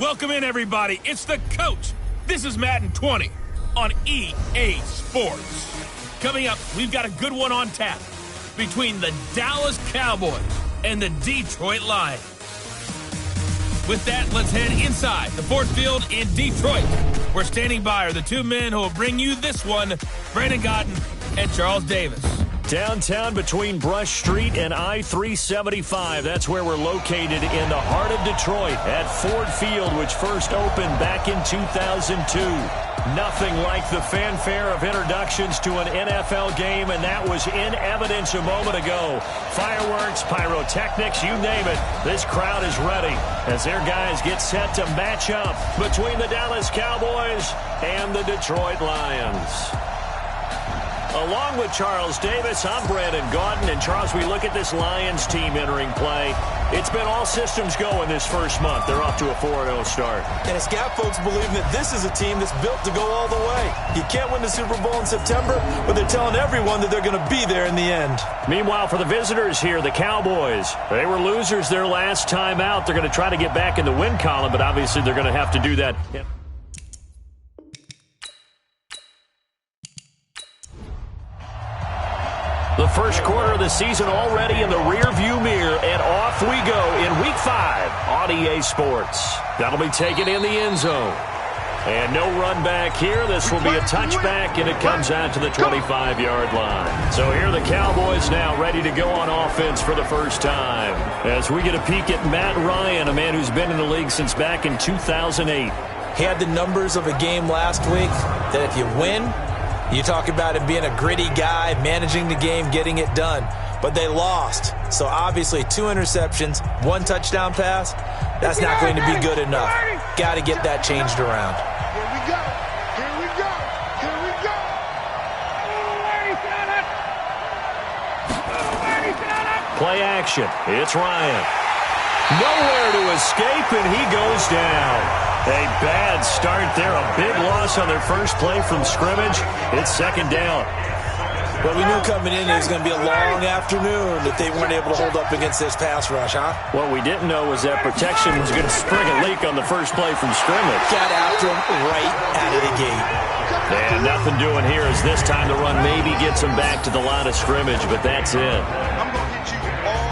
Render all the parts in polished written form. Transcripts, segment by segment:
Welcome in, everybody. It's the coach. This is Madden 20 on EA Sports. Coming up, we've got a good one on tap between the Dallas Cowboys and the Detroit Lions. With that, let's head inside the Ford Field in Detroit. We're standing by are the two men who will bring you this one, Brandon Godden and Charles Davis. Downtown between Brush Street and I-375. That's where we're located in the heart of Detroit at Ford Field, which first opened back in 2002. Nothing like the fanfare of introductions to an NFL game, and that was in evidence a moment ago. Fireworks, pyrotechnics, you name it. This crowd is ready as their guys get set to match up between the Dallas Cowboys and the Detroit Lions. Along with Charles Davis, I'm Brandon Godden. And Charles, we look at this Lions team entering play. It's been all systems go in this first month. They're off to a 4-0 start. And it's got folks believing that this is a team that's built to go all the way. You can't win the Super Bowl in September, but they're telling everyone that they're going to be there in the end. Meanwhile, for the visitors here, the Cowboys, they were losers their last time out. They're going to try to get back in the win column, but obviously they're going to have to do that. The first quarter of the season already in the rearview mirror, and off we go in Week 5 on EA Sports. That'll be taken in the end zone. And no run back here. This will be a touchback, and it comes out to the 25-yard line. So here are the Cowboys now ready to go on offense for the first time. As we get a peek at Matt Ryan, a man who's been in the league since back in 2008. He had the numbers of a game last week that if you win, you talk about him being a gritty guy, managing the game, getting it done. But they lost. So obviously 2 interceptions, 1 touchdown pass, that's not going to be good enough. Got to get that changed around. Here we go. Here we go. Here we go. Play action. It's Ryan. Nowhere to escape, and he goes down. A bad start there. A big loss on their first play from scrimmage. It's second down. Well, we knew coming in it was going to be a long afternoon if they weren't able to hold up against this pass rush, huh? What we didn't know was that protection was going to spring a leak on the first play from scrimmage. Got after him right out of the gate. And nothing doing here as this time the run maybe gets him back to the line of scrimmage, but that's it.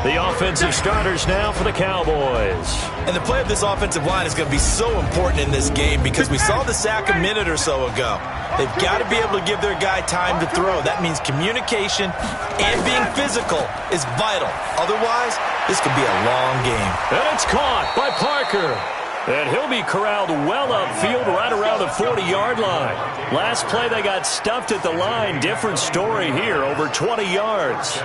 The offensive starters now for the Cowboys. And the play of this offensive line is going to be so important in this game because we saw the sack a minute or so ago. They've got to be able to give their guy time to throw. That means communication and being physical is vital. Otherwise, this could be a long game. And it's caught by Parker. And he'll be corralled well upfield right around the 40-yard line. Last play they got stuffed at the line. Different story here, over 20 yards.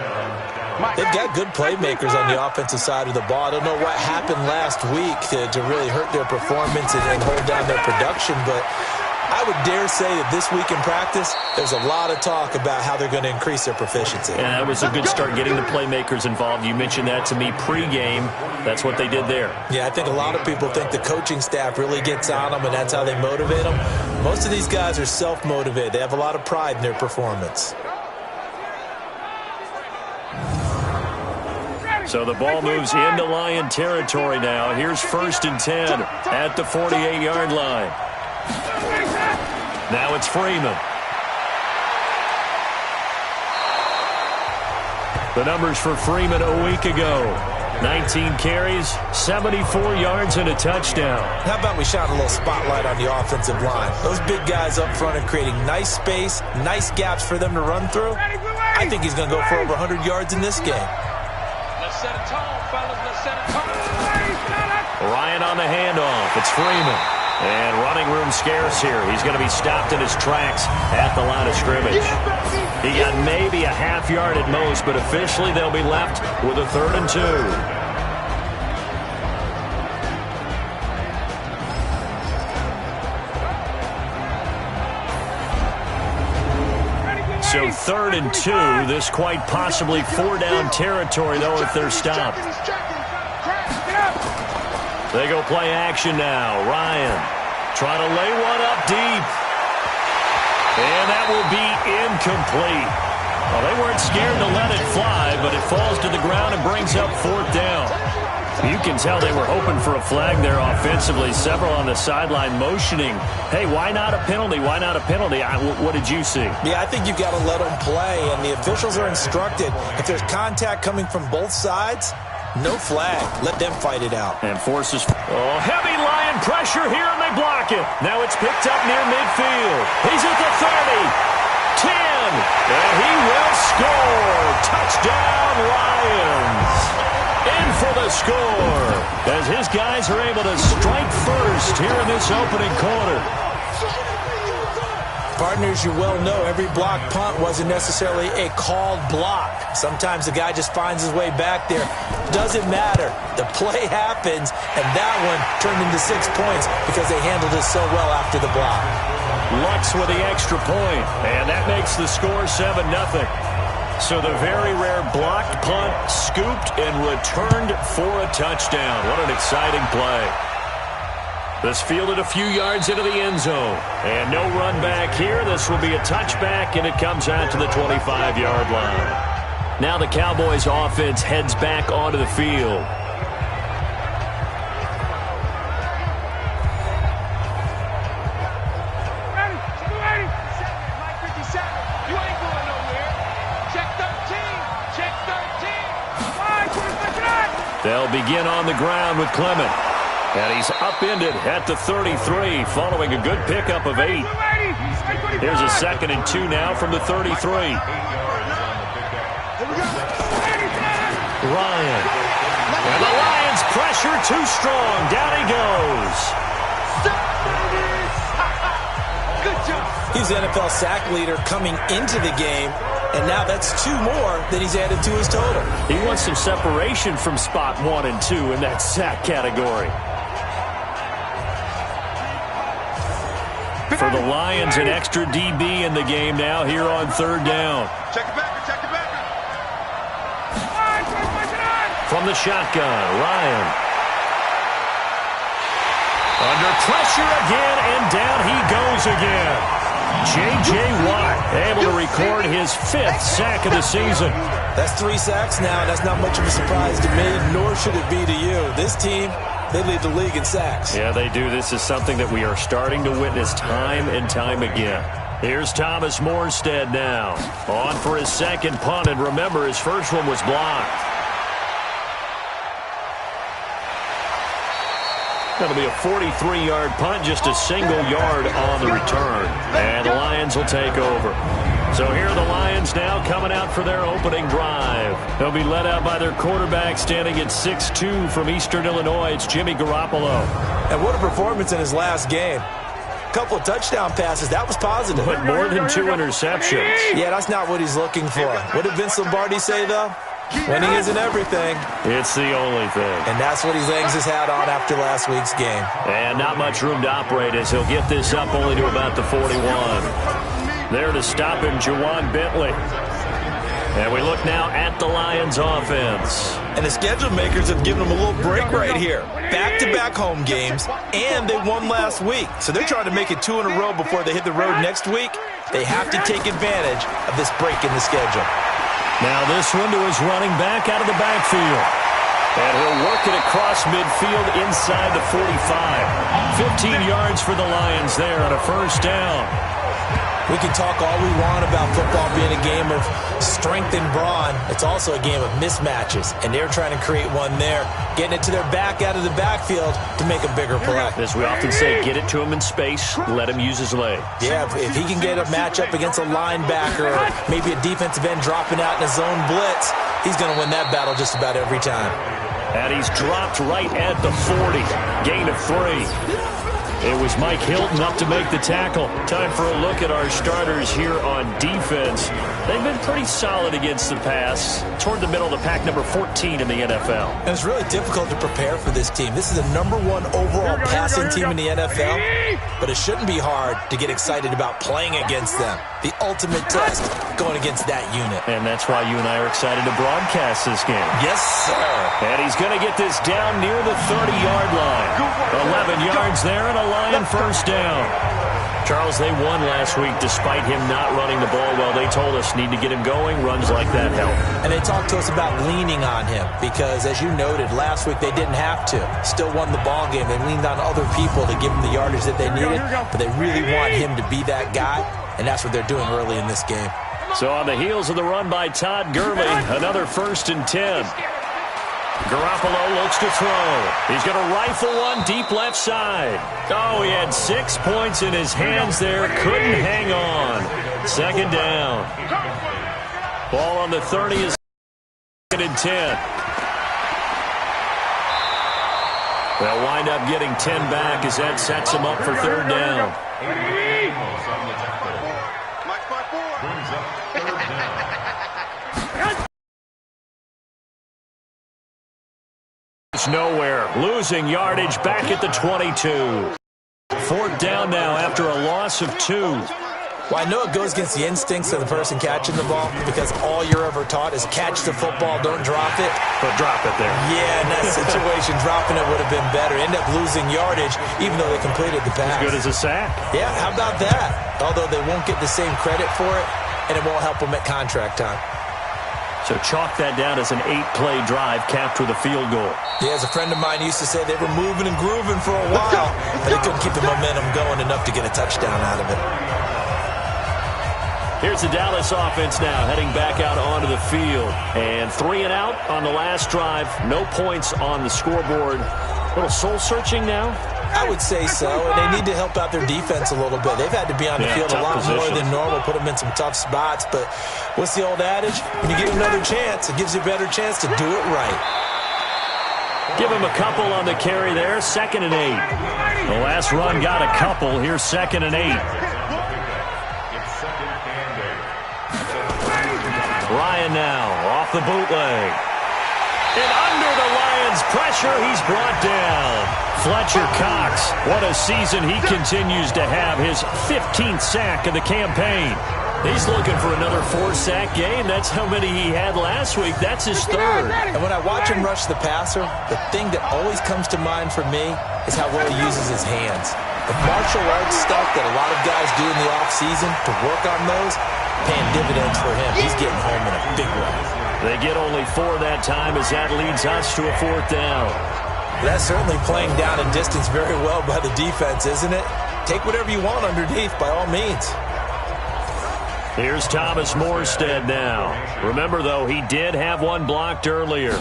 They've got good playmakers on the offensive side of the ball. I don't know what happened last week to really hurt their performance and hold down their production, but I would dare say that this week in practice, there's a lot of talk about how they're going to increase their proficiency. And that was a good start getting the playmakers involved. You mentioned that to me pregame. That's what they did there. Yeah, I think a lot of people think the coaching staff really gets on them, and that's how they motivate them. Most of these guys are self-motivated. They have a lot of pride in their performance. So the ball moves into Lion territory now. Here's 1st and 10 at the 48-yard line. Now it's Freeman. The numbers for Freeman a week ago. 19 carries, 74 yards, and a touchdown. How about we shine a little spotlight on the offensive line? Those big guys up front are creating nice space, nice gaps for them to run through. I think he's going to go for over 100 yards in this game. Set a tone, fellas. Let's set a tone. Ryan on the handoff. It's Freeman. And running room scarce here. He's going to be stopped in his tracks at the line of scrimmage. He got maybe a half yard at most, but officially they'll be left with a 3rd and 2. So 3rd and 2, this quite possibly 4-down territory, though, if they're stopped. They go play action now. Ryan trying to lay one up deep. And that will be incomplete. Well, they weren't scared to let it fly, but it falls to the ground and brings up 4th down. You can tell they were hoping for a flag there offensively. Several on the sideline motioning, hey, why not a penalty? Why not a penalty? What did you see? Yeah, I think you've got to let them play, and the officials are instructed. If there's contact coming from both sides, no flag. Let them fight it out. And forces heavy Lion pressure here, and they block it. Now it's picked up near midfield. He's at the 30, 10, and he will score. Touchdown, Lions. In for the score, as his guys are able to strike first here in this opening quarter. Partners, you well know every block punt wasn't necessarily a called block. Sometimes the guy just finds his way back there. Doesn't matter. The play happens, and that one turned into 6 points because they handled it so well after the block. Lux with the extra point, and that makes the score 7-0. So the very rare blocked punt scooped and returned for a touchdown. What an exciting play. This fielded a few yards into the end zone. And no run back here. This will be a touchback, and it comes out to the 25-yard line. Now the Cowboys offense heads back onto the field. They'll begin on the ground with Clement. And he's upended at the 33 following a good pickup of 8. Here's a 2nd and 2 now from the 33. Ryan. And the Lions pressure too strong. Down he goes. Good job. He's the NFL sack leader coming into the game. And now that's 2 more that he's added to his total. He wants some separation from spot 1 and 2 in that sack category. For the Lions, an extra DB in the game now here on 3rd down. Check it back. From the shotgun, Ryan. Under pressure again, and down he goes again. J.J. Watt able to record his 5th sack of the season. That's 3 sacks now. That's not much of a surprise to me, nor should it be to you. This team, they lead the league in sacks. Yeah, they do. This is something that we are starting to witness time and time again. Here's Thomas Morstead now. On for his 2nd punt, and remember, his 1st one was blocked. That'll be a 43-yard punt, just a single yard on the return. And the Lions will take over. So here are the Lions now coming out for their opening drive. They'll be led out by their quarterback standing at 6'2" from Eastern Illinois. It's Jimmy Garoppolo. And what a performance in his last game. A couple of touchdown passes. That was positive. But more than 2 interceptions. Yeah, that's not what he's looking for. What did Vince Lombardi say, though? Winning isn't everything. It's the only thing. And that's what he hangs his hat on after last week's game. And not much room to operate as he'll get this up only to about the 41. There to stop him, Juwan Bentley. And we look now at the Lions offense. And the schedule makers have given them a little break right here. Back-to-back home games, and they won last week. So they're trying to make it 2 in a row before they hit the road next week. They have to take advantage of this break in the schedule. Now this one to his running back out of the backfield. And he'll work it across midfield inside the 45. 15 yards for the Lions there on a 1st down. We can talk all we want about football being a game of strength and brawn. It's also a game of mismatches, and they're trying to create one there, getting it to their back out of the backfield to make a bigger play. As we often say, get it to him in space, let him use his legs. Yeah, if he can get a matchup against a linebacker or maybe a defensive end dropping out in a zone blitz, he's going to win that battle just about every time. And he's dropped right at the 40. Gain of 3. It was Mike Hilton up to make the tackle. Time for a look at our starters here on defense. They've been pretty solid against the pass. Toward the middle of the pack, number 14 in the NFL. And it's really difficult to prepare for this team. This is the #1 overall passing team in the NFL. But it shouldn't be hard to get excited about playing against them. The ultimate test going against that unit. And that's why you and I are excited to broadcast this game. Yes, sir. And he's going to get this down near the 30-yard line. 11 yards there and a Lion 1st down. Charles, they won last week despite him not running the ball well. They told us need to get him going. Runs like that help. And they talked to us about leaning on him because, as you noted, last week they didn't have to. Still won the ball game. They leaned on other people to give them the yardage that they needed, but they really want him to be that guy, and that's what they're doing early in this game. So on the heels of the run by Todd Gurley, another 1st and 10. Garoppolo looks to throw. He's going to rifle one deep left side. Oh, he had 6 points in his hands there. Couldn't hang on. 2nd down. Ball on the 30 is 2nd and 10. They'll wind up getting 10 back as that sets him up for 3rd down. Nowhere. Losing yardage back at the 22. 4th down now after a loss of 2. Well, I know it goes against the instincts of the person catching the ball because all you're ever taught is catch the football, don't drop it. But drop it there. Yeah, in that situation, dropping it would have been better. End up losing yardage even though they completed the pass. As good as a sack. Yeah, how about that? Although they won't get the same credit for it, and it won't help them at contract time. So chalk that down as an 8-play drive capped with a field goal. Yeah, as a friend of mine used to say, they were moving and grooving for a while, but they couldn't keep the momentum going enough to get a touchdown out of it. Here's the Dallas offense now heading back out onto the field. And 3 and out on the last drive. No points on the scoreboard. A little soul-searching now? I would say so, and they need to help out their defense a little bit. They've had to be on the field a lot more than normal, put them in some tough spots. But what's the old adage? When you get another chance, it gives you a better chance to do it right. Give him a couple on the carry there. 2nd and 8. The last run got a couple. Here's 2nd and 8. Ryan now off the bootleg. And under the Lions' pressure, he's brought down. Fletcher Cox, what a season he continues to have. His 15th sack of the campaign. He's looking for another 4-sack game. That's how many he had last week. That's his 3rd. And when I watch him rush the passer, the thing that always comes to mind for me is how well he uses his hands. The martial arts stuff that a lot of guys do in the offseason to work on those, paying dividends for him. He's getting home in a big way. They get only 4 that time as that leads us to a 4th down. That's certainly playing down and distance very well by the defense, isn't it? Take whatever you want underneath, by all means. Here's Thomas Morstead now. Remember, though, he did have one blocked earlier.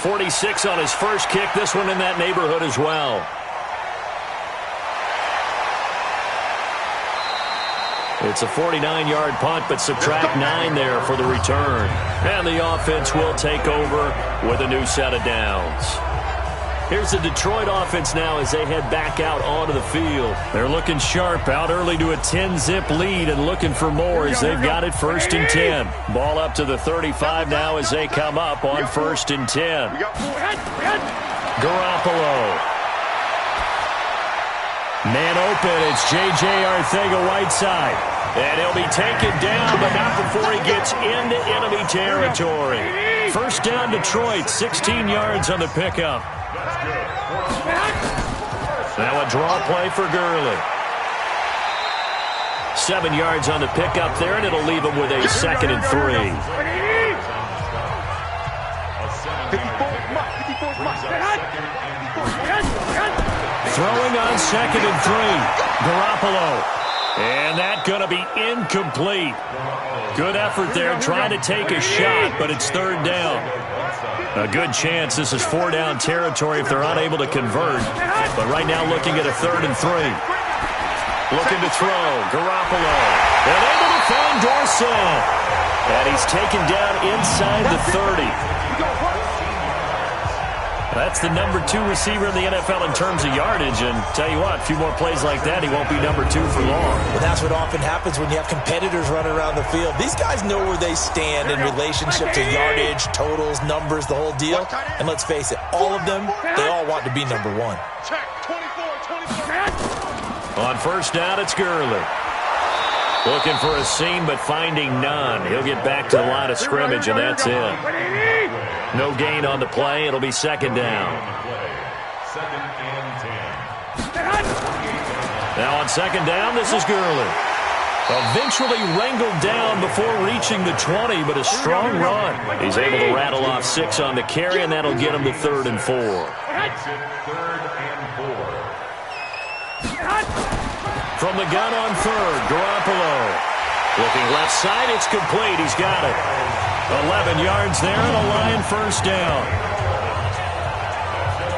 46 on his first kick. This one in that neighborhood as well. It's a 49-yard punt, but subtract 9 there for the return. And the offense will take over with a new set of downs. Here's the Detroit offense now as they head back out onto the field. They're looking sharp, out early to a 10-zip lead and looking for more as they've got it 1st and 10. Ball up to the 35 now as they come up on 1st and 10. Garoppolo. Man open, it's J.J. Arcega-Whiteside. And he'll be taken down, but not before he gets into enemy territory. 1st down Detroit, 16 yards on the pickup. Now a draw play for Gurley. 7 yards on the pickup there, and it'll leave him with a 2nd and 3. Throwing on 2nd and 3. Garoppolo. And that's going to be incomplete. Good effort there trying to take a shot, but it's 3rd down. A good chance this is 4-down territory if they're unable to convert. But right now looking at a 3rd and 3. Looking to throw. Garoppolo. And able to find Dorsett. And he's taken down inside the 30. That's the number 2 receiver in the NFL in terms of yardage. And tell you what, a few more plays like that, he won't be number 2 for long. Well, that's what often happens when you have competitors running around the field. These guys know where they stand in relationship to yardage, totals, numbers, the whole deal. And let's face it, all of them, they all want to be number 1. On 1st down, it's Gurley. Looking for a seam, but finding none. He'll get back to the line of scrimmage, and that's it. No gain on the play. It'll be 2nd down. Now on second down, this is Gurley. Eventually wrangled down before reaching the 20, but a strong run. He's able to rattle off 6 on the carry, and that'll get him to 3rd and 4. From the gun on 3rd, Garoppolo. Looking left side, it's complete. He's got it. 11 yards there and a Lion first down.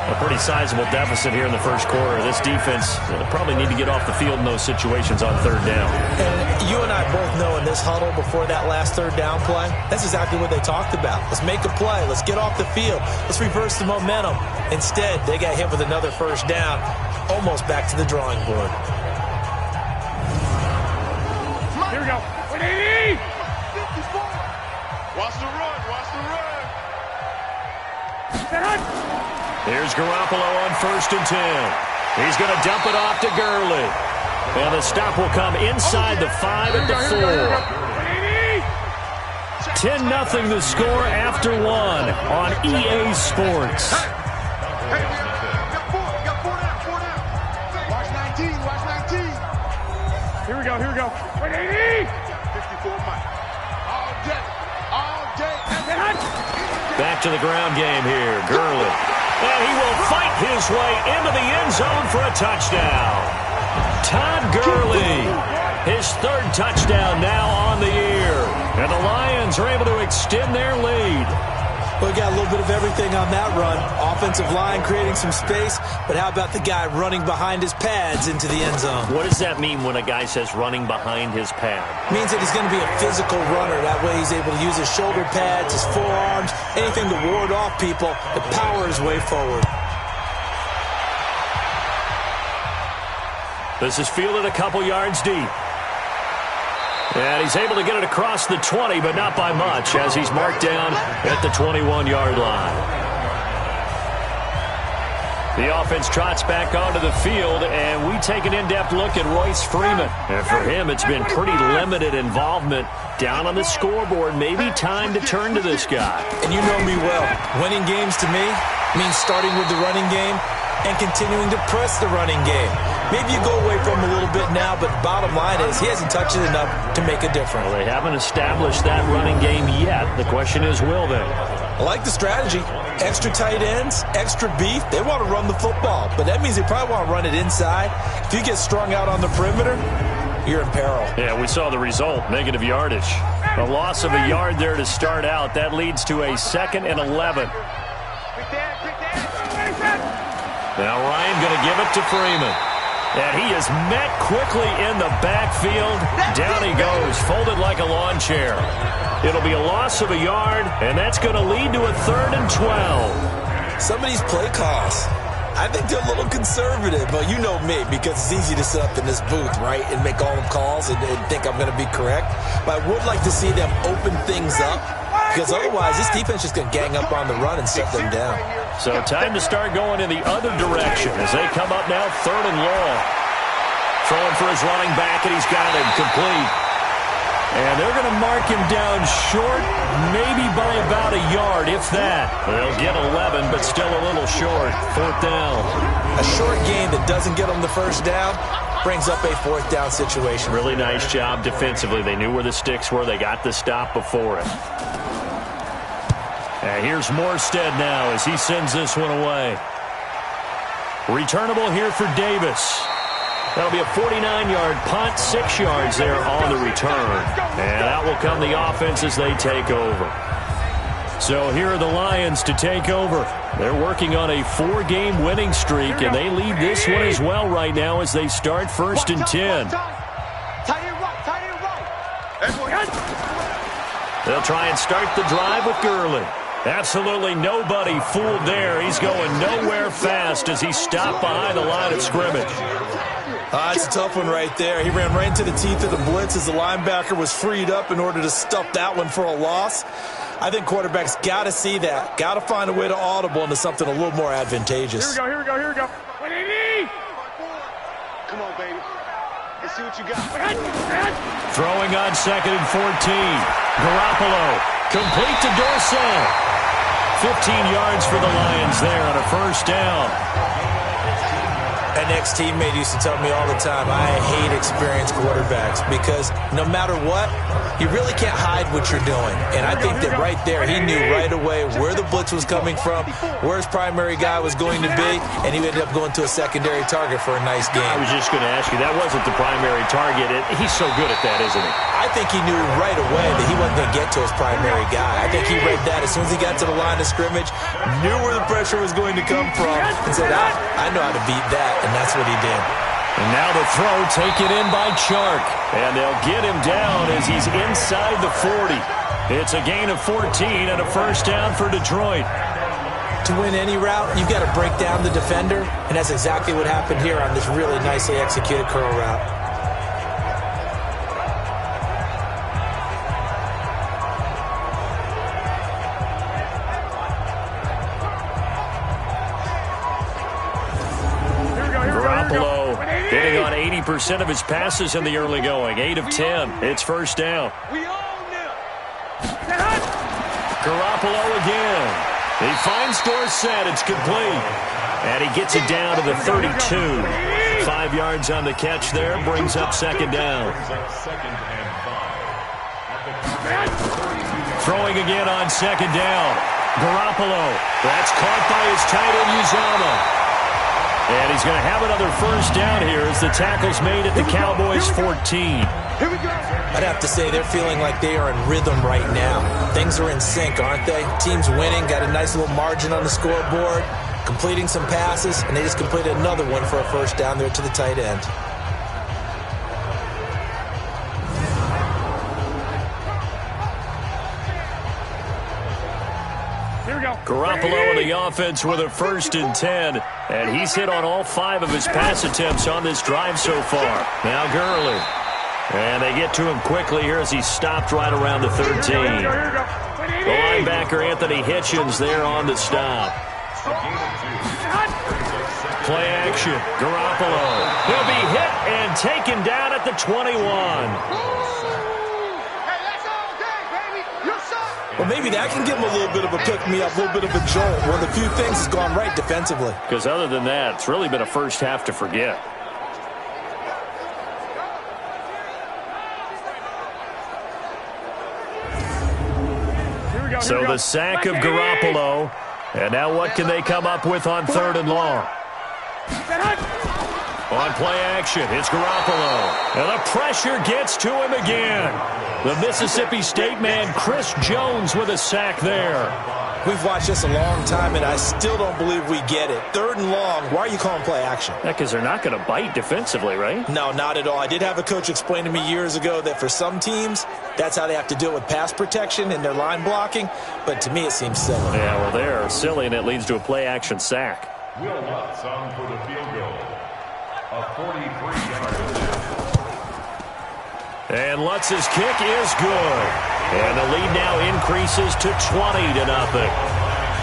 A pretty sizable deficit here in the first quarter. This defense probably need to get off the field in those situations on 3rd down. And you and I both know in this huddle before that last 3rd down play, that's exactly what they talked about. Let's make a play. Let's get off the field. Let's reverse the momentum. Instead, they got hit with another first down, almost back to the drawing board. Here we go. 180! Watch the run. Watch the run. Here's Garoppolo on 1st and 10. He's going to dump it off to Gurley. And the stop will come inside the 5 at the 4. 10-0 the score after 1 on EA Sports. Hey, we got 4 down. Watch 19. Here we go. 180! 54 Mike. All day. Back to the ground game here. Gurley. And he will fight his way into the end zone for a touchdown. Todd Gurley, his 3rd touchdown now on the year. And the Lions are able to extend their lead. We got a little bit of everything on that run. Offensive line creating some space, but how about the guy running behind his pads into the end zone? What does that mean when a guy says running behind his pad? Means that he's going to be a physical runner. That way he's able to use his shoulder pads, his forearms, anything to ward off people and power his way forward. This is fielded a couple yards deep. And he's able to get it across the 20, but not by much, as he's marked down at the 21-yard line. The offense trots back onto the field, and we take an in-depth look at Royce Freeman. And for him, it's been pretty limited involvement down on the scoreboard. Maybe time to turn to this guy. And you know me well. Winning games to me means starting with the running game and continuing to press the running game. Maybe you go away from him a little bit now, but the bottom line is he hasn't touched it enough to make a difference. Well, they haven't established that running game yet. The question is, will they? I like the strategy. Extra tight ends, extra beef. They want to run the football, but that means they probably want to run it inside. If you get strung out on the perimeter, you're in peril. Yeah, we saw the result, negative yardage. A loss of a yard there to start out. That leads to a 2nd and 11. Now Ryan going to give it to Freeman. And he is met quickly in the backfield. Down he goes, folded like a lawn chair. It'll be a loss of a yard, and that's going to lead to a 3rd and 12. Some of these play calls, I think they're a little conservative, but you know me, because it's easy to sit up in this booth, right, and make all the calls and think I'm going to be correct. But I would like to see them open things up, because otherwise this defense is going to gang up on the run and shut them down. So time to start going in the other direction as they come up now 3rd and long. Throwing for his running back, and he's got him complete. And they're going to mark him down short, maybe by about a yard, if that. They'll get 11, but still a little short. 4th down. A short game that doesn't get them the first down brings up a 4th down situation. Really nice job defensively. They knew where the sticks were. They got the stop before it. And here's Morstead now as he sends this one away. Returnable here for Davis. That'll be a 49-yard punt, 6 yards there on the return. And out will come the offense as they take over. So here are the Lions to take over. They're working on a 4-game winning streak, and they lead this one as well right now as they start 1st and 10. They'll try and start the drive with Gurley. Absolutely nobody fooled there. He's going nowhere fast as he stopped behind the line of scrimmage. It's a tough one right there. He ran right into the teeth of the blitz as the linebacker was freed up in order to stuff that one for a loss. I think quarterbacks got to see that. Got to find a way to audible into something a little more advantageous. Here we go. 180! Come on, baby. Let's see what you got. Throwing on 2nd and 14. Garoppolo complete to Dorsett. 15 yards for the Lions there on a first down. An ex-teammate used to tell me all the time, I hate experienced quarterbacks because no matter what, you really can't hide what you're doing. And I think that right there, he knew right away where the blitz was coming from, where his primary guy was going to be, and he ended up going to a secondary target for a nice game. I was just going to ask you, that wasn't the primary target. He's so good at that, isn't he? I think he knew right away that he wasn't going to get to his primary guy. I think he read that as soon as he got to the line of scrimmage, knew where the pressure was going to come from, and said, I know how to beat that, and that's what he did. And now the throw taken in by Chark. And they'll get him down as he's inside the 40. It's a gain of 14 and a first down for Detroit. To win any route, you've got to break down the defender, and that's exactly what happened here on this really nicely executed curl route. Hitting on 80% of his passes in the early going. 8 of 10. It's first down. Garoppolo again. He finds Dorsett. It's complete. And he gets it down to the 32. 5 yards on the catch there. Brings up second down. Throwing again on second down. Garoppolo. That's caught by his tight end, Uzomah. And he's going to have another first down here as the tackle's made at the Cowboys 14. I'd have to say they're feeling like they are in rhythm right now. Things are in sync, aren't they? Team's winning, got a nice little margin on the scoreboard, completing some passes, and they just completed another one for a first down there to the tight end. Garoppolo in the offense with a 1st and 10. And he's hit on all 5 of his pass attempts on this drive so far. Now Gurley. And they get to him quickly here as he's stopped right around the 13. The linebacker Anthony Hitchens there on the stop. Play action. Garoppolo. He'll be hit and taken down at the 21. Well, maybe that can give him a little bit of a pick-me-up, a little bit of a jolt. One of the few things that's gone right defensively. Because other than that, it's really been a first half to forget. So the sack of Garoppolo. And now what can they come up with on 3rd and long? On play action, it's Garoppolo. And the pressure gets to him again. The Mississippi State man, Chris Jones, with a sack there. We've watched this a long time, and I still don't believe we get it. 3rd and long, why are you calling play action? Yeah, because they're not going to bite defensively, right? No, not at all. I did have a coach explain to me years ago that for some teams, that's how they have to deal with pass protection and their line blocking. But to me, it seems silly. Yeah, well, they're silly, and it leads to a play action sack. Will Lutz on for the field goal. A 43-yard. And Lutz's kick is good. And the lead now increases to 20-0.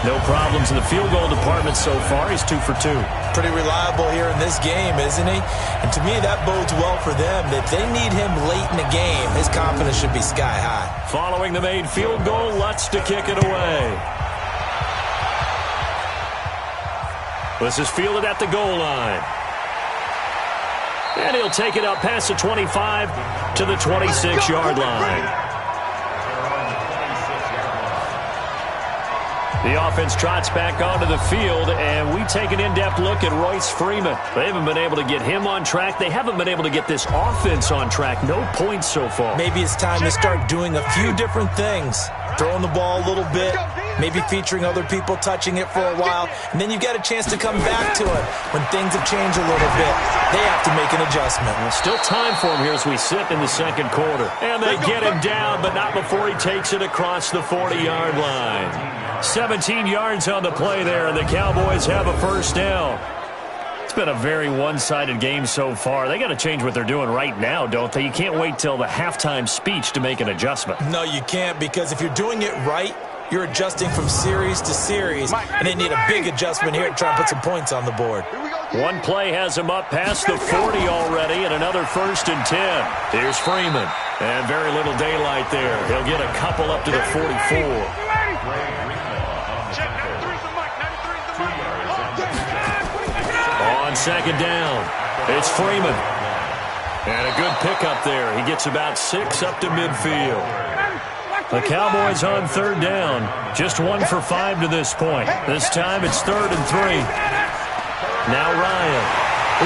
No problems in the field goal department so far. He's 2 for 2. Pretty reliable here in this game, isn't he? And to me, that bodes well for them. If they need him late in the game, his confidence should be sky high. Following the made field goal, Lutz to kick it away. This is fielded at the goal line. And he'll take it up past the 25 to the 26-yard line. The offense trots back onto the field, and we take an in-depth look at Royce Freeman. They haven't been able to get him on track. They haven't been able to get this offense on track. No points so far. Maybe it's time to start doing a few different things. Throwing the ball a little bit, maybe featuring other people touching it for a while, and then you've got a chance to come back to it when things have changed a little bit. They have to make an adjustment. Well, still time for him here as we sit in the second quarter. And they get him down, but not before he takes it across the 40-yard line. 17 yards on the play there, and the Cowboys have a first down. It's been a very one-sided game so far. They got to change what they're doing right now, don't they? You can't wait till the halftime speech to make an adjustment. No, you can't, because if you're doing it right, you're adjusting from series to series, and they need a big adjustment here to try and put some points on the board. One play has him up past the 40 already, and another 1st and 10. Here's Freeman, and very little daylight there. He'll get a couple up to the 44. On second down. It's Freeman. And a good pickup there. He gets about 6 up to midfield. The Cowboys on third down. Just 1 for 5 to this point. This time it's 3rd and 3. Now Ryan.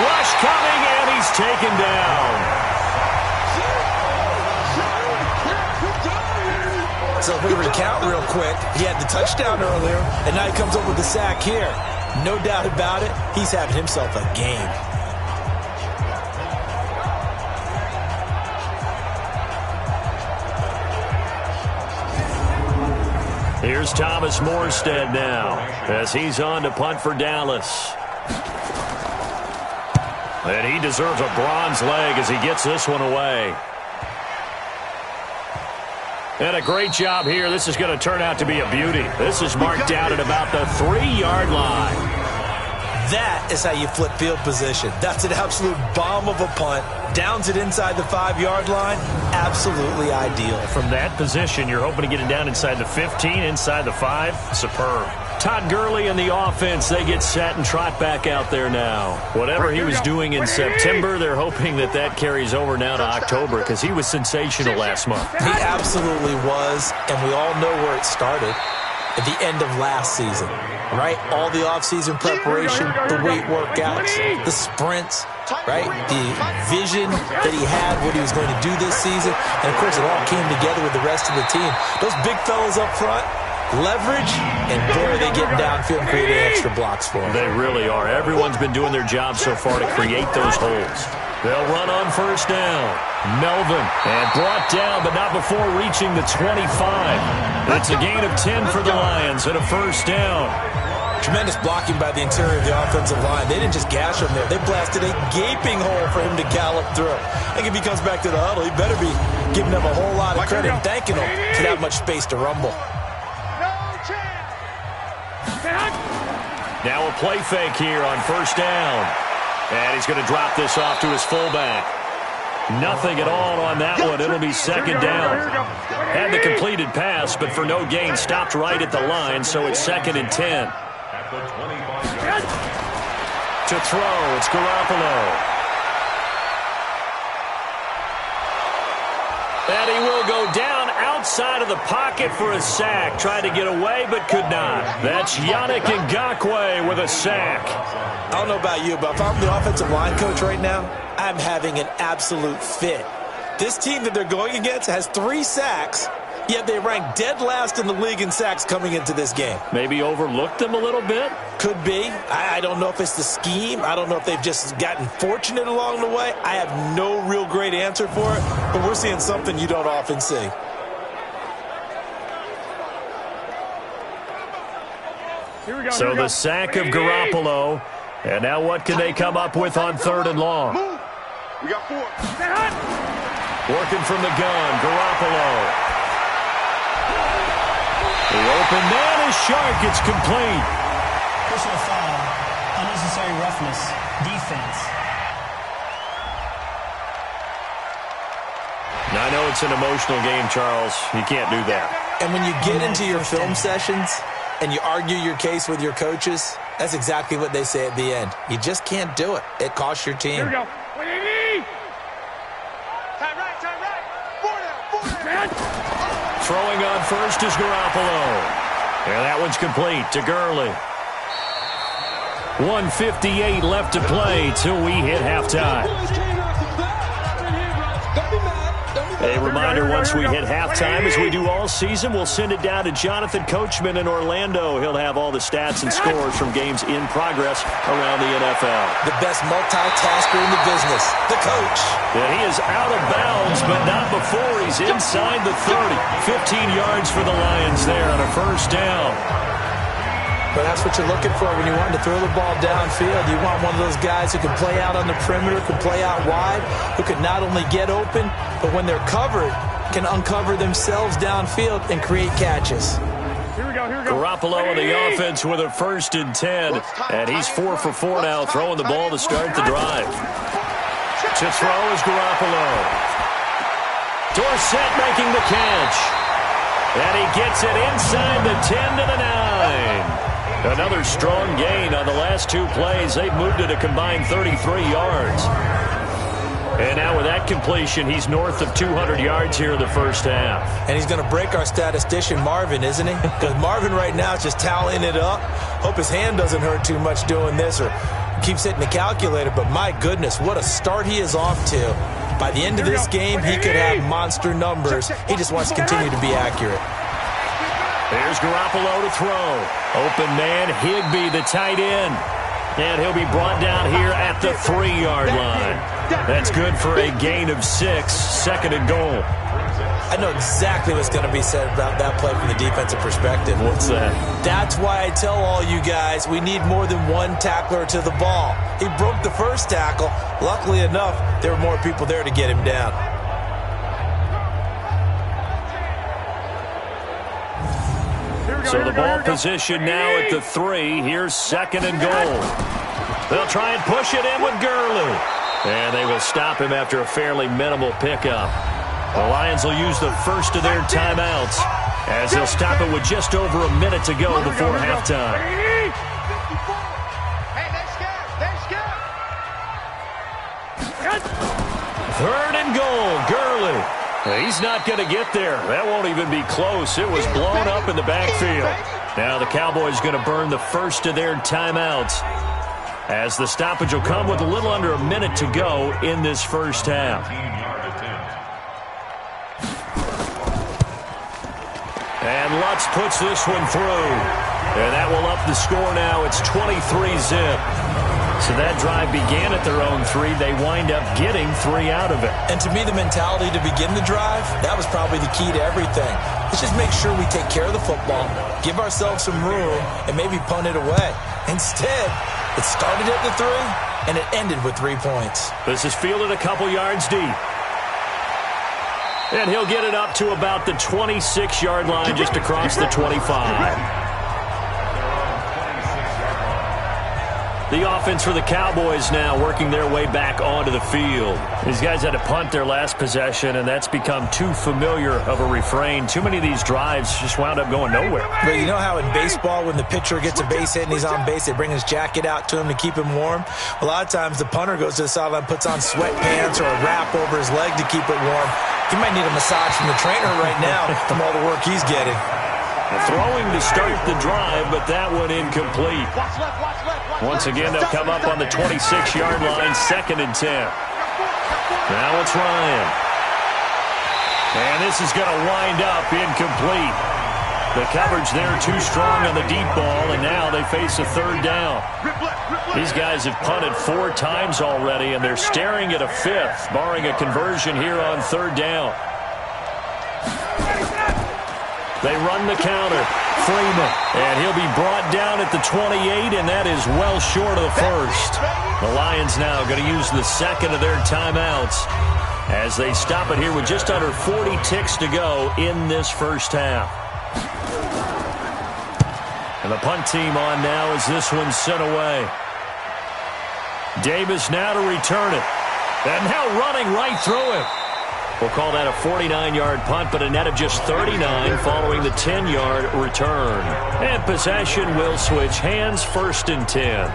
Rush coming, and he's taken down. So if we recount real quick, he had the touchdown earlier, and now he comes up with the sack here. No doubt about it, he's having himself a game. Here's Thomas Morstead now as he's on to punt for Dallas. And he deserves a bronze leg as he gets this one away. And a great job here. This is going to turn out to be a beauty. This is marked out at about the 3-yard line. That is how you flip field position. That's an absolute bomb of a punt. Downs it inside the 5-yard line. Absolutely ideal. From that position, you're hoping to get it down inside the 15, inside the 5. Superb. Todd Gurley and the offense, they get set and trot back out there now. Whatever he was doing in September, they're hoping that that carries over now to October because he was sensational last month. He absolutely was, and we all know where it started. At the end of last season, right? All the offseason preparation, the weight workouts, the sprints, right? The vision that he had, what he was going to do this season. And, of course, it all came together with the rest of the team. Those big fellas up front, leverage, and boy, are they getting downfield and creating extra blocks for him. They really are. Everyone's been doing their job so far to create those holes. They'll run on first down. Melvin, and brought down, but not before reaching the 25. It's a gain of 10 for the Lions and a first down. Tremendous blocking by the interior of the offensive line. They didn't just gash him there. They blasted a gaping hole for him to gallop through. I think if he comes back to the huddle, he better be giving them a whole lot of credit and thanking them for that much space to rumble. Now a play fake here on first down. And he's going to drop this off to his fullback. Nothing at all on that one. It'll be second down. Had the completed pass, but for no gain, stopped right at the line, so it's 2nd and 10. To throw, it's Garoppolo. And he will go down outside of the pocket for a sack. Tried to get away, but could not. That's Yannick Ngakoue with a sack. I don't know about you, but if I'm the offensive line coach right now, I'm having an absolute fit. This team that they're going against has 3 sacks, yet they rank dead last in the league in sacks coming into this game. Maybe overlooked them a little bit? Could be. I don't know if it's the scheme. I don't know if they've just gotten fortunate along the way. I have no real great answer for it, but we're seeing something you don't often see. So the sack of Garoppolo. And now what can they come up with on 3rd and long? We got 4. Working from the gun, Garoppolo. The open man is sharp. It's complete. Personal foul. Unnecessary roughness. Defense. Now, I know it's an emotional game, Charles. You can't do that. And when you get into your film sessions and you argue your case with your coaches, that's exactly what they say at the end. You just can't do it. It costs your team. Here we go. What do you need? Time right, time right. 4 down. Throwing on first is Garoppolo. And that one's complete to Gurley. 1:58 left to play till we hit halftime. A reminder, once we hit halftime, as we do all season, we'll send it down to Jonathan Coachman in Orlando. He'll have all the stats and scores from games in progress around the NFL. The best multitasker in the business, the coach. Yeah, he is out of bounds, but not before he's inside the 30. 15 yards for the Lions there on a first down. But that's what you're looking for when you want to throw the ball downfield. You want one of those guys who can play out on the perimeter, can play out wide, who can not only get open, but when they're covered, can uncover themselves downfield and create catches. Here we go, here we go. Garoppolo on the offense with a 1st and 10. And he's 4 for 4 now, throwing the ball to start the drive. To throw is Garoppolo. Dorsett making the catch. And he gets it inside the 10 to the 9. Another strong gain on the last 2 plays. They've moved it a combined 33 yards. And now with that completion, he's north of 200 yards here in the first half. And he's going to break our statistician, Marvin, isn't he? Because Marvin right now is just tallying it up. Hope his hand doesn't hurt too much doing this or keeps hitting the calculator. But my goodness, what a start he is off to. By the end of this game, he could have monster numbers. He just wants to continue to be accurate. There's Garoppolo to throw. Open man, Higbee, the tight end. And he'll be brought down here at the 3-yard line. That's good for a gain of 6, second and goal. I know exactly what's going to be said about that play from the defensive perspective. What's that? That's why I tell all you guys we need more than one tackler to the ball. He broke the first tackle. Luckily enough, there were more people there to get him down. So the ball position now at the 3. Here's second and goal. They'll try and push it in with Gurley. And they will stop him after a fairly minimal pickup. The Lions will use the first of their timeouts as they'll stop it with just over a minute to go before halftime. Third and goal, Gurley. He's not going to get there. That won't even be close. It was blown up in the backfield. Now the Cowboys going to burn the first of their timeouts as the stoppage will come with a little under a minute to go in this first half. And Lutz puts this one through. And that will up the score now. It's 23-zip. So that drive began at their own 3. They wind up getting 3 out of it. And to me, the mentality to begin the drive, that was probably the key to everything. Let's just make sure we take care of the football, give ourselves some room, and maybe punt it away. Instead, it started at the 3, and it ended with 3 points. This is fielded a couple yards deep. And he'll get it up to about the 26-yard line just across the 25. The offense for the Cowboys now working their way back onto the field. These guys had to punt their last possession, and that's become too familiar of a refrain. Too many of these drives just wound up going nowhere. But you know how in baseball, when the pitcher gets a base hit and he's on base, they bring his jacket out to him to keep him warm? A lot of times the punter goes to the sideline, puts on sweatpants or a wrap over his leg to keep it warm. He might need a massage from the trainer right now from all the work he's getting. Throwing to start the drive, but that one incomplete. Once again, they'll come up on the 26-yard line, second and 10. Now it's Ryan. And this is going to wind up incomplete. The coverage there too strong on the deep ball, and now they face a third down. These guys have punted 4 times already, and they're staring at a 5th, barring a conversion here on third down. They run the counter. Freeman. And he'll be brought down at the 28, and that is well short of the first. The Lions now going to use the second of their timeouts as they stop it here with just under 40 ticks to go in this first half. And the punt team on now as this one's sent away. Davis now to return it. And now running right through it. We'll call that a 49-yard punt, but a net of just 39 following the 10-yard return. And possession will switch hands, first and 10.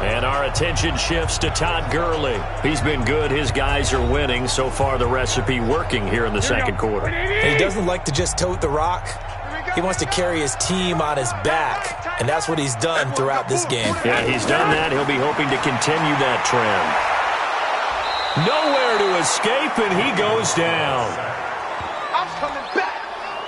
And our attention shifts to Todd Gurley. He's been good. His guys are winning. So far, the recipe working here in the second quarter. And he doesn't like to just tote the rock. He wants to carry his team on his back, and that's what he's done throughout this game. Yeah, he's done that. He'll be hoping to continue that trend. Nowhere to escape, and he goes down. I'm coming back.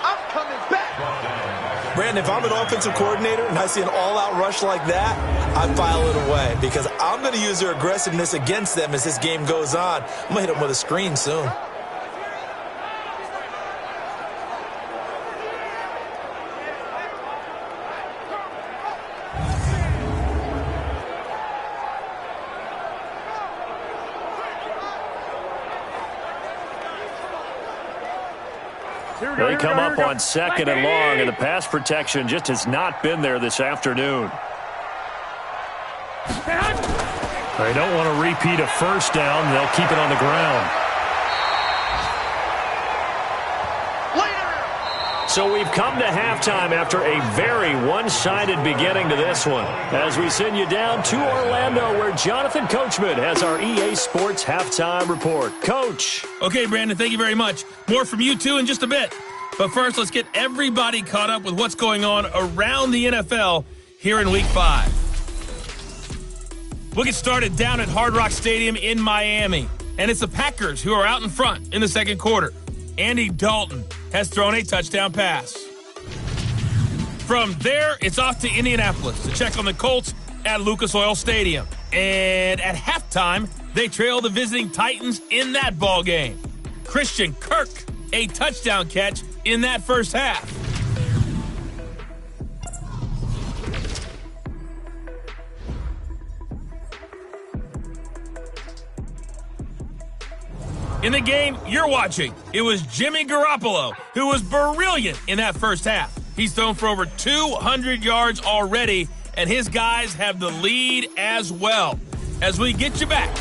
I'm coming back. Brandon, if I'm an offensive coordinator and I see an all-out rush like that, I file it away because I'm going to use their aggressiveness against them as this game goes on. I'm going to hit them with a screen soon. They come up on second and long, and the pass protection just has not been there this afternoon. They don't want to repeat a first down. They'll keep it on the ground. So we've come to halftime after a very one-sided beginning to this one. As we send you down to Orlando, where Jonathan Coachman has our EA Sports Halftime Report. Coach. Okay, Brandon, thank you very much. More from you, too, in just a bit. But first, let's get everybody caught up with what's going on around the NFL here in Week 5. We'll get started down at Hard Rock Stadium in Miami. And it's the Packers who are out in front in the second quarter. Andy Dalton has thrown a touchdown pass. From there, it's off to Indianapolis to check on the Colts at Lucas Oil Stadium. And at halftime, they trail the visiting Titans in that ball game. Christian Kirk, a touchdown catch in that first half. In the game you're watching, it was Jimmy Garoppolo who was brilliant in that first half. He's thrown for over 200 yards already, and his guys have the lead as well. As we get you back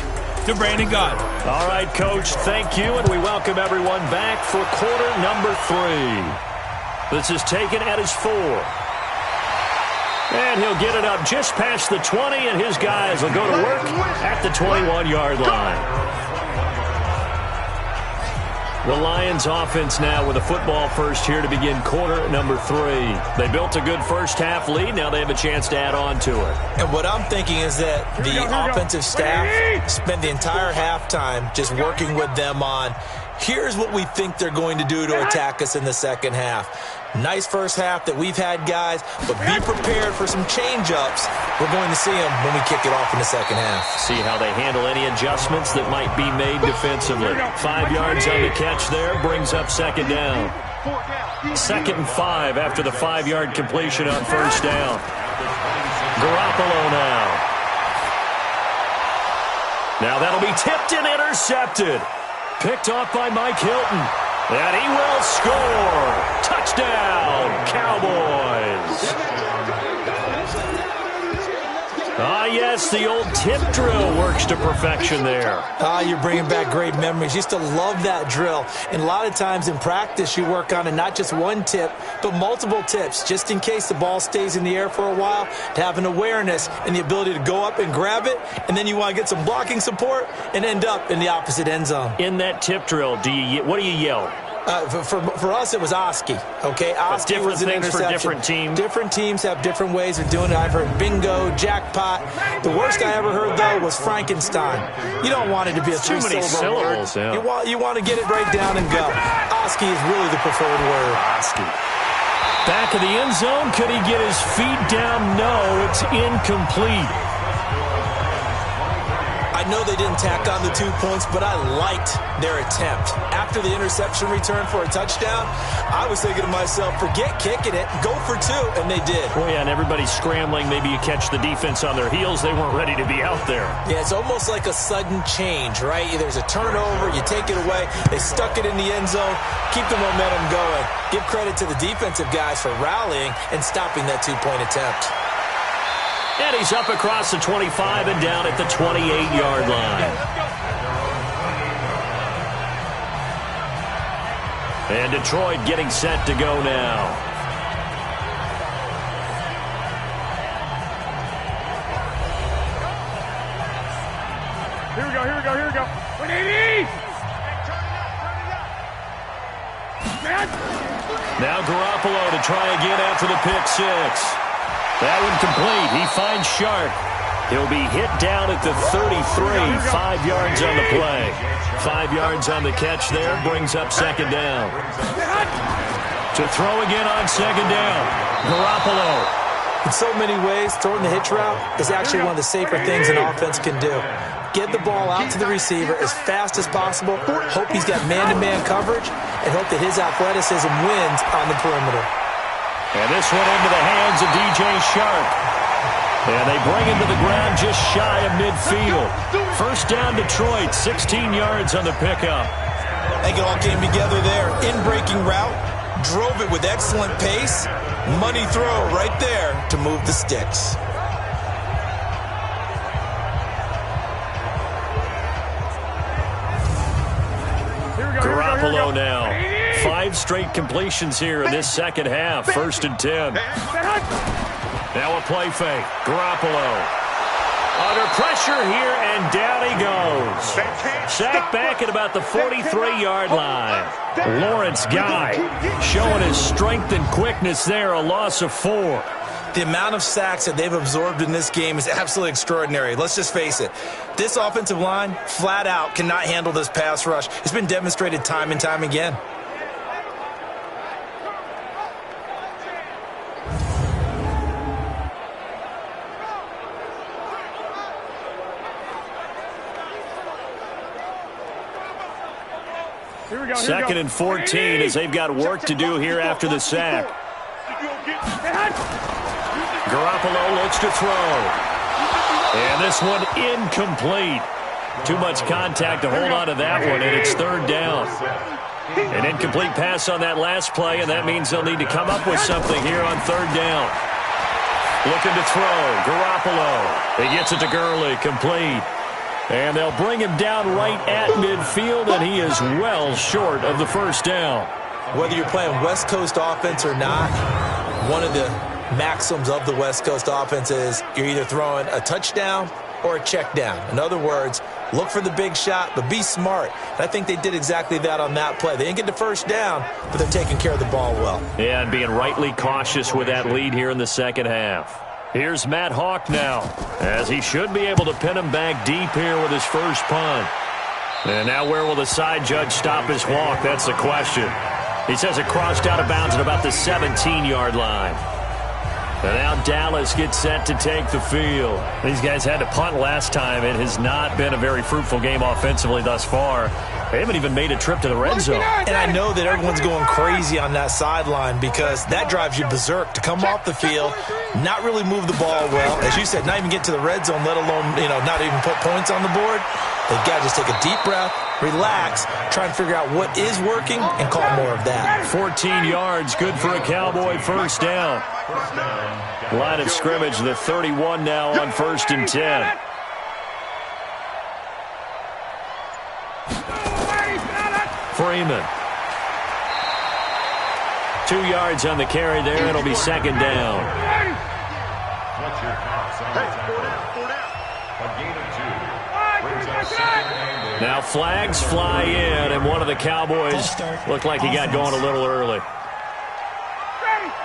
to Brandon Gaudin. All right, Coach, thank you, and we welcome everyone back for quarter number 3. This is taken at his 4. And he'll get it up just past the 20, and his guys will go to work at the 21-yard line. The Lions offense now with a football first here to begin quarter number 3. They built a good first half lead. Now they have a chance to add on to it. And what I'm thinking is that the offensive staff spent the entire halftime just working with them on, here's what we think they're going to do to attack us in the second half. Nice first half that we've had, guys, but be prepared for some change-ups. We're going to see them when we kick it off in the second half. See how they handle any adjustments that might be made defensively. 5 yards on the catch there brings up second down. 2nd and 5 after the 5-yard completion on first down. Garoppolo now. Now that'll be tipped and intercepted. Picked off by Mike Hilton. And he will score. Touchdown, Cowboys. Ah, yes, the old tip drill works to perfection there. You're bringing back great memories. Used to love that drill. And a lot of times in practice, you work on it, not just one tip, but multiple tips, just in case the ball stays in the air for a while, to have an awareness and the ability to go up and grab it, and then you want to get some blocking support and end up in the opposite end zone. In that tip drill, what do you yell? For us, it was Oski. Okay, Oski was an interception. For different teams. Different teams have different ways of doing it. I've heard bingo, jackpot. The worst I ever heard, though, was Frankenstein. You don't want it to be a three-syllable word. Yeah. You want to get it right down and go. Oski is really the preferred word. Oski. Back of the end zone. Could he get his feet down? No, it's incomplete. I know they didn't tack on the 2 points, but I liked their attempt. After the interception return for a touchdown, I was thinking to myself, forget kicking it, go for 2, and they did. Well, yeah, and everybody's scrambling. Maybe you catch the defense on their heels. They weren't ready to be out there. Yeah, it's almost like a sudden change, right? There's a turnover, you take it away, they stuck it in the end zone, keep the momentum going. Give credit to the defensive guys for rallying and stopping that 2-point attempt. And he's up across the 25 and down at the 28-yard line. And Detroit getting set to go now. Here we go. 180! Now Garoppolo to try again after the pick 6. That one complete. He finds Sharp. He'll be hit down at the 33. 5 yards on the play. 5 yards on the catch there. Brings up second down. To throw again on second down. Garoppolo. In so many ways, throwing the hitch route is actually one of the safer things an offense can do. Get the ball out to the receiver as fast as possible. Hope he's got man-to-man coverage. And hope that his athleticism wins on the perimeter. And this one into the hands of DJ Sharp. And they bring him to the ground just shy of midfield. First down Detroit, 16 yards on the pickup. I think it all came together there. In-breaking route, drove it with excellent pace. Money throw right there to move the sticks. Garoppolo now. 5 straight completions here in this second half. 1st and 10. Now a play fake. Garoppolo. Under pressure here, and down he goes. Sacked back at about the 43-yard line. Lawrence Guy showing his strength and quickness there, a loss of 4. The amount of sacks that they've absorbed in this game is absolutely extraordinary. Let's just face it. This offensive line, flat out, cannot handle this pass rush. It's been demonstrated time and time again. Second and 14 as they've got work to do here after the sack. Garoppolo looks to throw. And this one incomplete. Too much contact to hold on to that one, and it's 3rd down. An incomplete pass on that last play, and that means they'll need to come up with something here on 3rd down. Looking to throw. Garoppolo. He gets it to Gurley. Complete. And they'll bring him down right at midfield, and he is well short of the 1st down. Whether you're playing West Coast offense or not, one of the maxims of the West Coast offense is you're either throwing a touchdown or a check down. In other words, look for the big shot, but be smart. And I think they did exactly that on that play. They didn't get the 1st down, but they're taking care of the ball well. Yeah, and being rightly cautious with that lead here in the second half. Here's Matt Hawk now, as he should be able to pin him back deep here with his first punt. And now where will the side judge stop his walk? That's the question. He says it crossed out of bounds at about the 17-yard line. And now Dallas gets set to take the field. These guys had to punt last time. It has not been a very fruitful game offensively thus far. They haven't even made a trip to the red zone. And I know that everyone's going crazy on that sideline because that drives you berserk to come off the field, not really move the ball well. As you said, not even get to the red zone, let alone, not even put points on the board. They've got to just take a deep breath, relax, try and figure out what is working, and call more of that. 14 yards, good for a Cowboy 1st down. Line of scrimmage, the 31 now on 1st and 10. Freeman. 2 yards on the carry there. It'll be 2nd down. Now flags fly in, and one of the Cowboys looked like he got going a little early.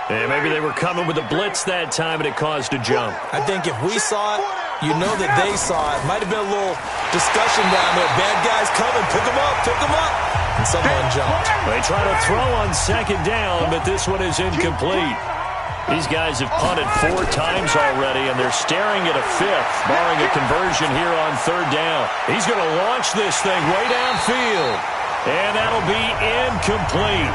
And maybe they were coming with a blitz that time, and it caused a jump. I think if we saw it, you know that they saw it. Might have been a little discussion down there. Bad guys coming. Pick them up. Pick them up. And someone jumped. They try to throw on 2nd down, but this one is incomplete. These guys have punted 4 times already, and they're staring at a 5th, barring a conversion here on 3rd down. He's going to launch this thing way downfield, and that'll be incomplete.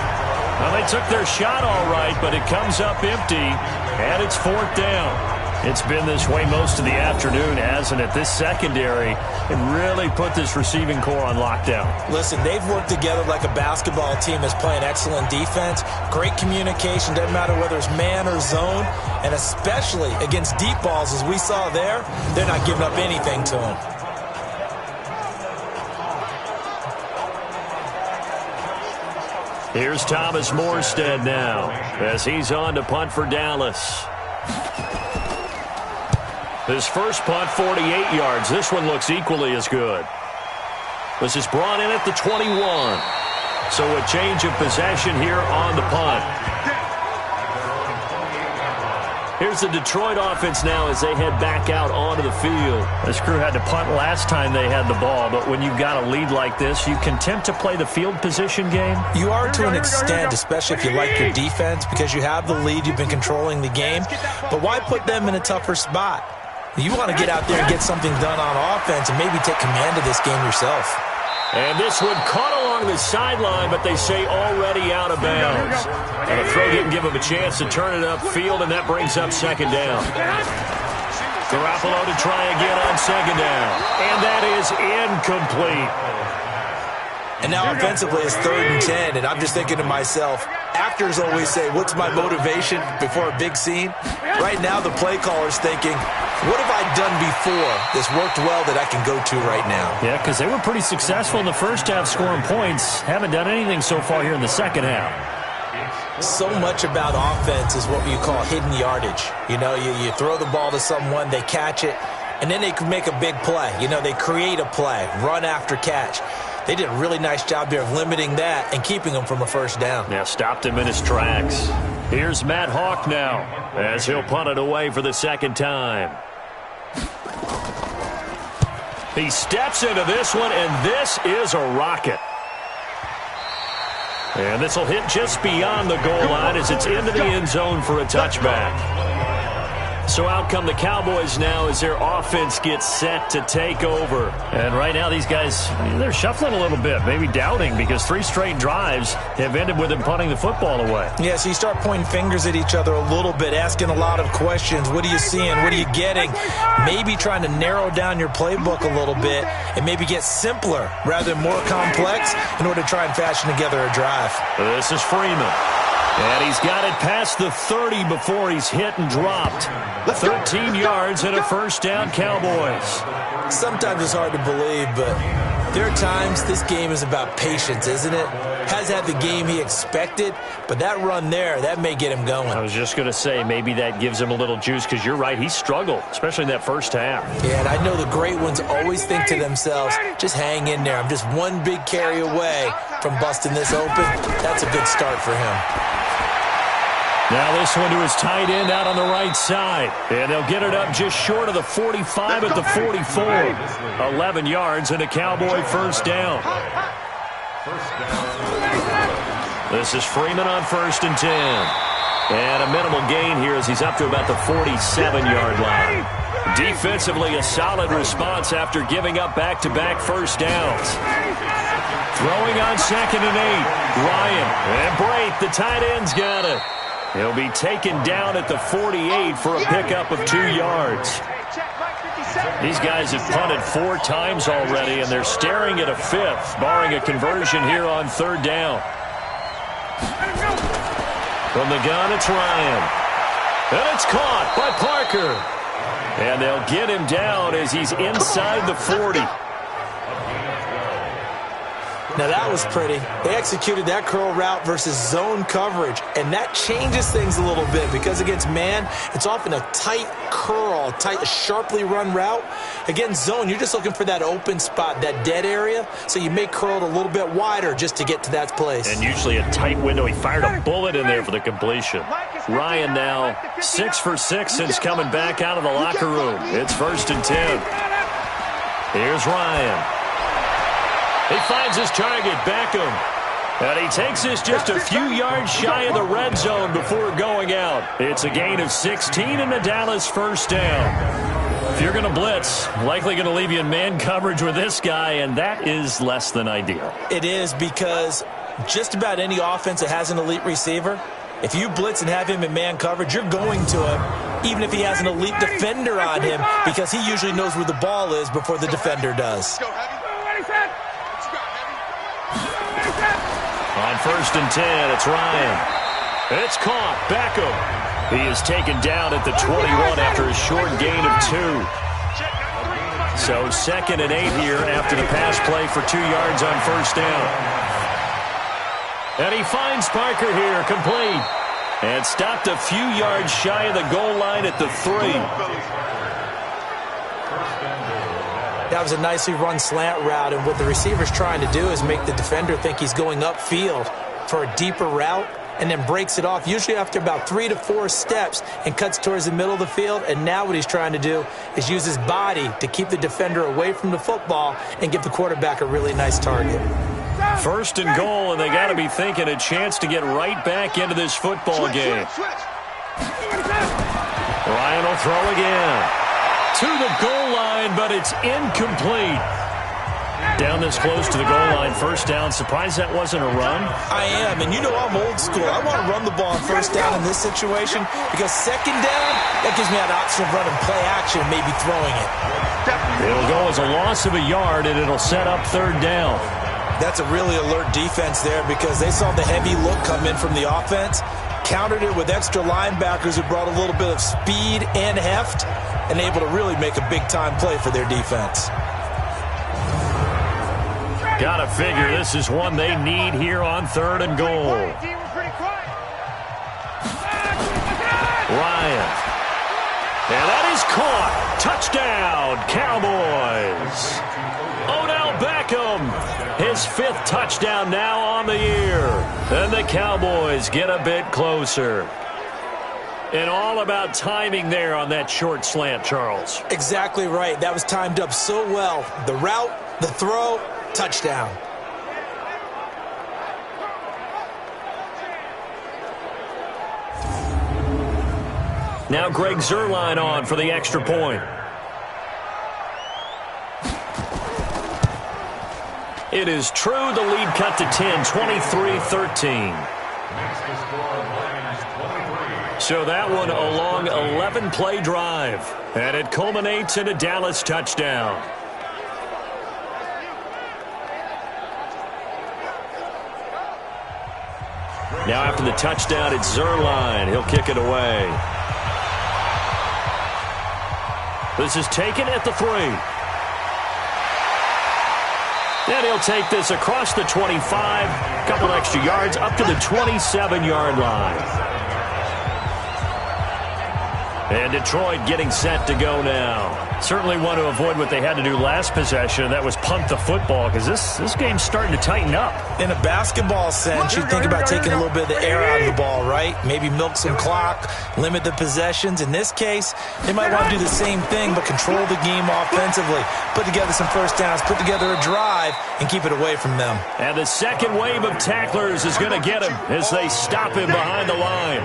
Well, they took their shot all right, but it comes up empty, and it's 4th down. It's been this way most of the afternoon, hasn't it? This secondary can really put this receiving core on lockdown. Listen, they've worked together like a basketball team that's playing excellent defense. Great communication, doesn't matter whether it's man or zone, and especially against deep balls, as we saw there, they're not giving up anything to them. Here's Thomas Morstead now, as he's on to punt for Dallas. His first punt, 48 yards. This one looks equally as good. This is brought in at the 21. So a change of possession here on the punt. Here's the Detroit offense now as they head back out onto the field. This crew had to punt last time they had the ball, but when you've got a lead like this, you can tempt to play the field position game. You are to an extent, especially if you like your defense, because you have the lead, you've been controlling the game. But why put them in a tougher spot? You want to get out there and get something done on offense and maybe take command of this game yourself. And this one caught along the sideline, but they say already out of bounds. And the throw didn't give him a chance to turn it upfield, and that brings up 2nd down. Garoppolo to try again on 2nd down. And that is incomplete. And now offensively it's 3rd and 10, and I'm just thinking to myself, actors always say, what's my motivation before a big scene? Right now the play caller's thinking, What have I done before that's worked well that I can go to right now? Yeah, because they were pretty successful in the first half scoring points. Haven't done anything so far here in the second half. So much about offense is what you call hidden yardage. You know, you throw the ball to someone, they catch it, and then they can make a big play. You know, they create a play, run after catch. They did a really nice job there of limiting that and keeping him from a first down. Yeah, stopped him in his tracks. Here's Matt Hawk now as he'll punt it away for the second time. He steps into this one, and this is a rocket. And this will hit just beyond the goal line as it's into the end zone for a touchback. So out come the Cowboys now as their offense gets set to take over. And right now these guys, they're shuffling a little bit, maybe doubting, because 3 straight drives have ended with them punting the football away. Yeah, so you start pointing fingers at each other a little bit, asking a lot of questions. What are you seeing? What are you getting? Maybe trying to narrow down your playbook a little bit and maybe get simpler rather than more complex in order to try and fashion together a drive. This is Freeman. And he's got it past the 30 before he's hit and dropped. 13 yards and a first down, Cowboys. Sometimes it's hard to believe, but there are times this game is about patience, isn't it? Has had the game he expected, but that run there, that may get him going. I was just going to say, maybe that gives him a little juice, because you're right, he struggled, especially in that first half. Yeah, and I know the great ones always think to themselves, just hang in there. I'm just one big carry away from busting this open. That's a good start for him. Now this one to his tight end out on the right side. And they'll get it up just short of the 45 at the 44. 11 yards and a Cowboy first down. This is Freeman on 1st and 10. And a minimal gain here as he's up to about the 47-yard line. Defensively, a solid response after giving up back-to-back first downs. Throwing on 2nd and 8. Ryan and Brate, the tight end's got it. He'll be taken down at the 48 for a pickup of 2 yards. These guys have punted 4 times already, and they're staring at a 5th, barring a conversion here on 3rd down. From the gun, it's Ryan. And it's caught by Parker. And they'll get him down as he's inside the 40. Now that was pretty. They executed that curl route versus zone coverage, and that changes things a little bit because against man, it's often a tight curl, a sharply run route. Against zone, you're just looking for that open spot, that dead area, so you may curl it a little bit wider just to get to that place. And usually a tight window. He fired a bullet in there for the completion. Ryan now 6 for 6 since coming back out of the locker room. It's 1st and 10. Here's Ryan. He finds his target, Beckham. And he takes this just a few yards shy of the red zone before going out. It's a gain of 16 and a Dallas first down. If you're going to blitz, likely going to leave you in man coverage with this guy, and that is less than ideal. It is, because just about any offense that has an elite receiver, if you blitz and have him in man coverage, you're going to him, even if he has an elite defender on him, because he usually knows where the ball is before the defender does. On 1st and 10, it's Ryan. It's caught. Beckham. He is taken down at the 21 after a short gain of 2. So 2nd and 8 here after the pass play for 2 yards on 1st down. And he finds Parker here, complete. And stopped a few yards shy of the goal line at the 3. That was a nicely run slant route, and what the receiver's trying to do is make the defender think he's going upfield for a deeper route, and then breaks it off, usually after about 3 to 4 steps, and cuts towards the middle of the field. And now what he's trying to do is use his body to keep the defender away from the football and give the quarterback a really nice target. 1st and goal, and they got to be thinking a chance to get right back into this football game. Ryan will throw again. To the goal line, but it's incomplete. Down this close to the goal line, first down. Surprised that wasn't a run? I am, and you know I'm old school. I want to run the ball on first down in this situation because 2nd down, that gives me that option of running play action and maybe throwing it. It'll go as a loss of a yard, and it'll set up 3rd down. That's a really alert defense there because they saw the heavy look come in from the offense. countered it with extra linebackers who brought a little bit of speed and heft and able to really make a big-time play for their defense. Gotta figure this is one they need here on 3rd and goal. Ryan. And that is caught. Touchdown, Cowboys. Odell Beckham, his 5th touchdown now on the year. And the Cowboys get a bit closer. And all about timing there on that short slant, Charles. Exactly right. That was timed up so well. The route, the throw, touchdown. Now Greg Zuerlein on for the extra point. It is true, the lead cut to 10, 23-13. So that one a long 11-play drive, and it culminates in a Dallas touchdown. Now after the touchdown, it's Zuerlein. He'll kick it away. This is taken at the 3. And he'll take this across the 25, a couple extra yards, up to the 27-yard line. And Detroit getting set to go now. Certainly want to avoid what they had to do last possession. That was punt the football, because this game's starting to tighten up. In a basketball sense, you think about taking a little bit of the air out of the ball, right? Maybe milk some clock, limit the possessions. In this case, they might want to do the same thing, but control the game offensively. Put together some first downs, put together a drive, and keep it away from them. And the second wave of tacklers is going to get him as they stop him behind the line.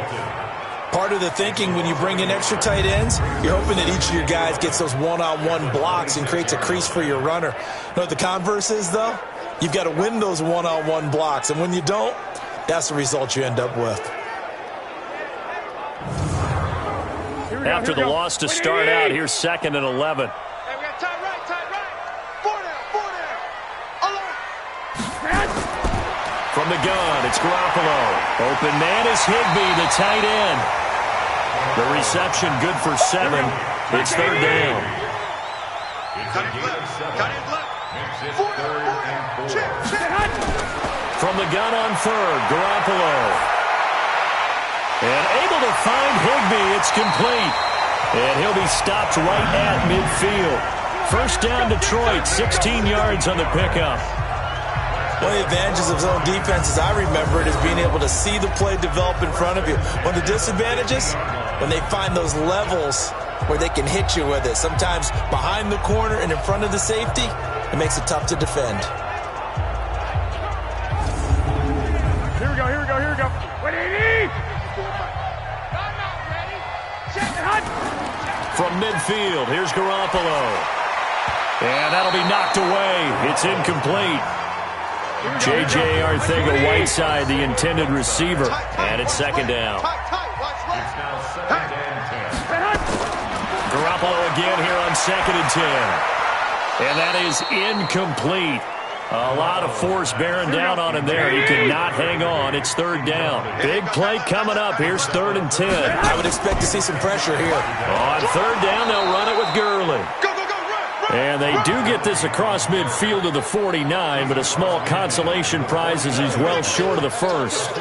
Part of the thinking when you bring in extra tight ends, you're hoping that each of your guys gets those one-on-one blocks and creates a crease for your runner. You know what the converse is, though? You've got to win those one-on-one blocks, and when you don't, that's the result you end up with. After the loss to start out, here's 2nd and 11. Hey, we got tight right. 4 down. Alone. From the gun, it's Garoppolo. Open man is Higbee, the tight end. The reception good for 7. It's 3rd down. Cut it left. 4 down. Check. From the gun on 3rd, Garoppolo. And able to find Higbee. It's complete. And he'll be stopped right at midfield. First down, Detroit, 16 yards on the pickup. One of the advantages of zone defense, as I remember it, is being able to see the play develop in front of you. One of the disadvantages, when they find those levels where they can hit you with it. Sometimes behind the corner and in front of the safety, it makes it tough to defend. Here we go. What do you need? From midfield, here's Garoppolo. And that'll be knocked away. It's incomplete. J.J. Arcega-Whiteside, the intended receiver. And it's 2nd down. It's now 2nd and 10. Garoppolo again here on 2nd and 10. And that is incomplete. A lot of force bearing down on him there. He could not hang on. It's 3rd down. Big play coming up. Here's 3rd and 10. I would expect to see some pressure here. On 3rd down, they'll run it with Gurley. And they do get this across midfield to the 49, but a small consolation prize as he's well short of the first.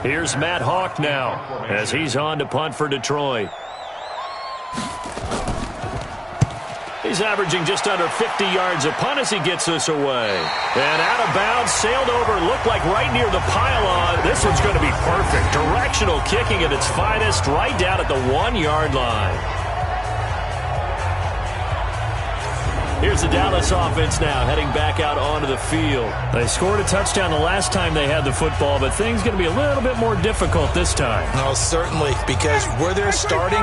Here's Matt Hawk now as he's on to punt for Detroit. He's averaging just under 50 yards a punt as he gets this away. And out of bounds, sailed over, looked like right near the pylon. This one's going to be perfect. Directional kicking at its finest, right down at the 1-yard line. Here's the Dallas offense now, heading back out onto the field. They scored a touchdown the last time they had the football, but things going to be a little bit more difficult this time. No, certainly, because where they're starting,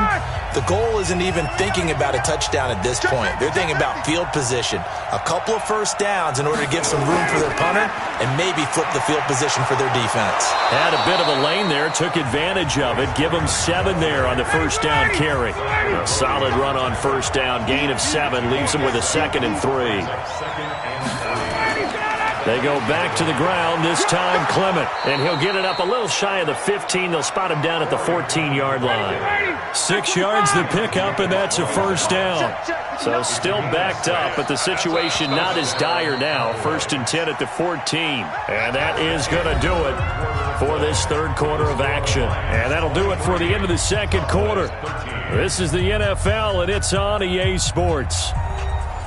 the goal isn't even thinking about a touchdown at this point. They're thinking about field position. A couple of first downs in order to give some room for their punter and maybe flip the field position for their defense. Had a bit of a lane there, took advantage of it. Give them 7 there on the first down carry. A solid run on first down, gain of 7, leaves them with a 2nd 2nd and 3. They go back to the ground, this time Clement. And he'll get it up a little shy of the 15. They'll spot him down at the 14-yard line. 6 yards to pick up, and that's a first down. So still backed up, but the situation not as dire now. 1st and 10 at the 14. And that is going to do it for this third quarter of action. And that'll do it for the end of the second quarter. This is the NFL, and it's on EA Sports.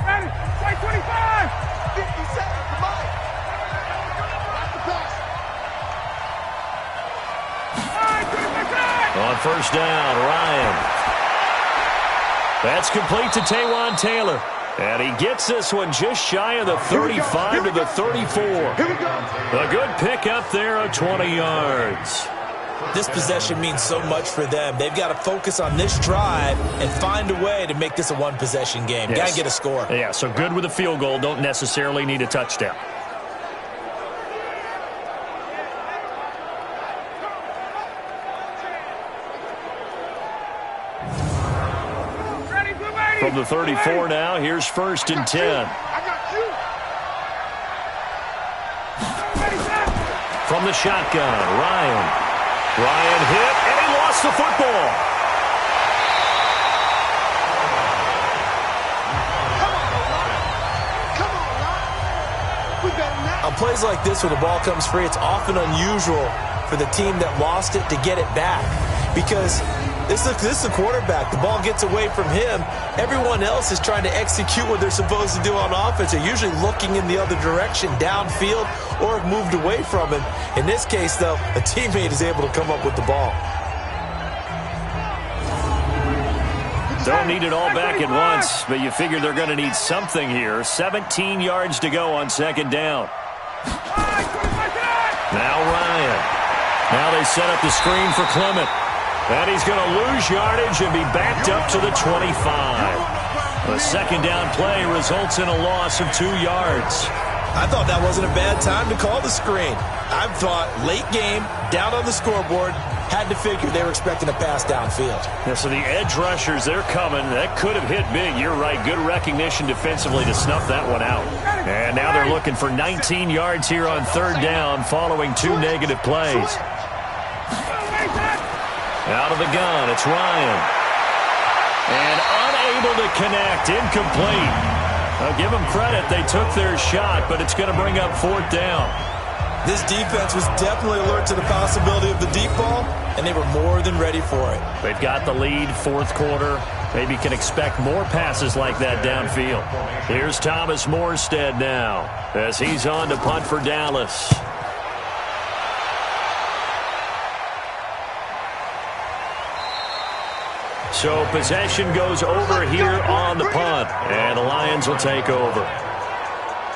Ready? Play 25! 50 seconds, come on! That's the pass. On first down, Ryan. That's complete to Taywan Taylor. And he gets this one just shy of the 35 to the 34. Here we go. A good pickup there of 20 yards. This possession means so much for them. They've got to focus on this drive and find a way to make this a one-possession game. Yes. Got to get a score. Yeah, so good with a field goal. Don't necessarily need a touchdown. From the 34 now, here's 1st and 10. I got you. From the shotgun, Ryan. Ryan hit, and he lost the football. Come on, Lon. We better now. On plays like this where the ball comes free, it's often unusual for the team that lost it to get it back. Because this is the quarterback. The ball gets away from him. Everyone else is trying to execute what they're supposed to do on offense. They're usually looking in the other direction, downfield, or have moved away from him. In this case, though, a teammate is able to come up with the ball. Don't need it all back at once, but you figure they're going to need something here. 17 yards to go on 2nd down. Now Ryan. Now they set up the screen for Clement. And he's going to lose yardage and be backed up to the 25. The 2nd down play results in a loss of 2 yards. I thought that wasn't a bad time to call the screen. I thought late game, down on the scoreboard, had to figure they were expecting a pass downfield. Yeah, so the edge rushers, they're coming. That could have hit big. You're right. Good recognition defensively to snuff that one out. And now they're looking for 19 yards here on 3rd down following 2 negative plays. Out of the gun, it's Ryan. And unable to connect, incomplete. I'll give them credit, they took their shot, but it's going to bring up 4th down. This defense was definitely alert to the possibility of the deep ball, and they were more than ready for it. They've got the lead, 4th quarter. Maybe can expect more passes like that downfield. Here's Thomas Morstead now as he's on to punt for Dallas. So possession goes over here on the punt, and the Lions will take over.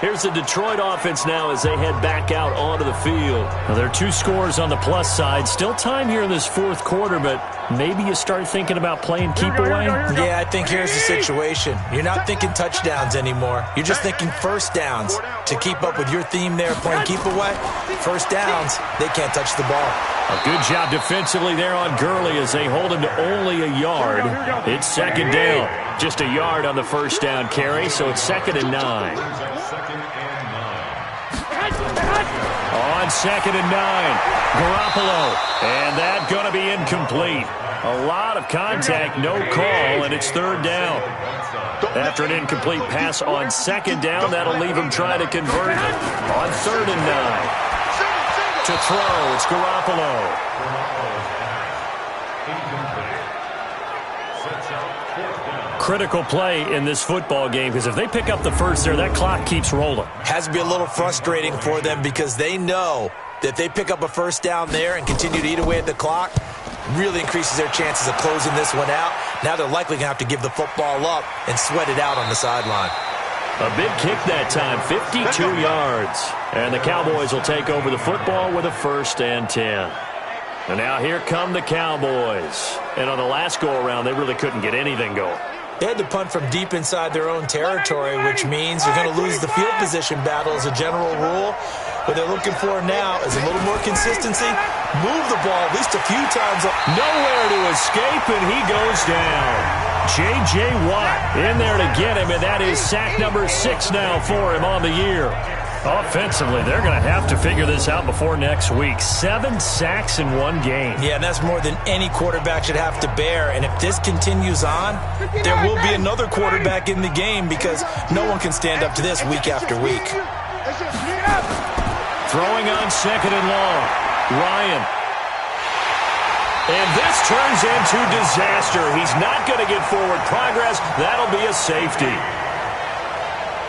Here's the Detroit offense now as they head back out onto the field. Now, there are 2 scores on the plus side. Still time here in this 4th quarter, but maybe you start thinking about playing keep away? Yeah, I think here's the situation. You're not thinking touchdowns anymore. You're just thinking first downs. To keep up with your theme there, playing keep away, first downs, they can't touch the ball. A good job defensively there on Gurley as they hold him to only a yard. It's 2nd down. Just a yard on the first down carry, so it's 2nd and 9. On 2nd and 9, Garoppolo. And that's going to be incomplete. A lot of contact, no call, and it's 3rd down. After an incomplete pass on 2nd down, that'll leave him trying to convert on 3rd and 9. To throw, it's Garoppolo. Critical play in this football game because if they pick up the first there, that clock keeps rolling. Has to be a little frustrating for them because they know that if they pick up a first down there and continue to eat away at the clock, really increases their chances of closing this one out. Now they're likely going to have to give the football up and sweat it out on the sideline. A big kick that time, 52 yards. And the Cowboys will take over the football with a 1st and 10. And now here come the Cowboys. And on the last go-around, they really couldn't get anything going. They had to punt from deep inside their own territory, which means they're going to lose the field position battle as a general rule. What they're looking for now is a little more consistency. Move the ball at least a few times. Nowhere to escape, and he goes down. J.J. Watt in there to get him, and that is sack number 6 now for him on the year. Offensively, they're going to have to figure this out before next week. 7 sacks in one game. Yeah, and that's more than any quarterback should have to bear. And if this continues on, there will be another quarterback in the game because no one can stand up to this week after week. Throwing on 2nd and long. Ryan. And this turns into disaster. He's not going to get forward progress. That'll be a safety.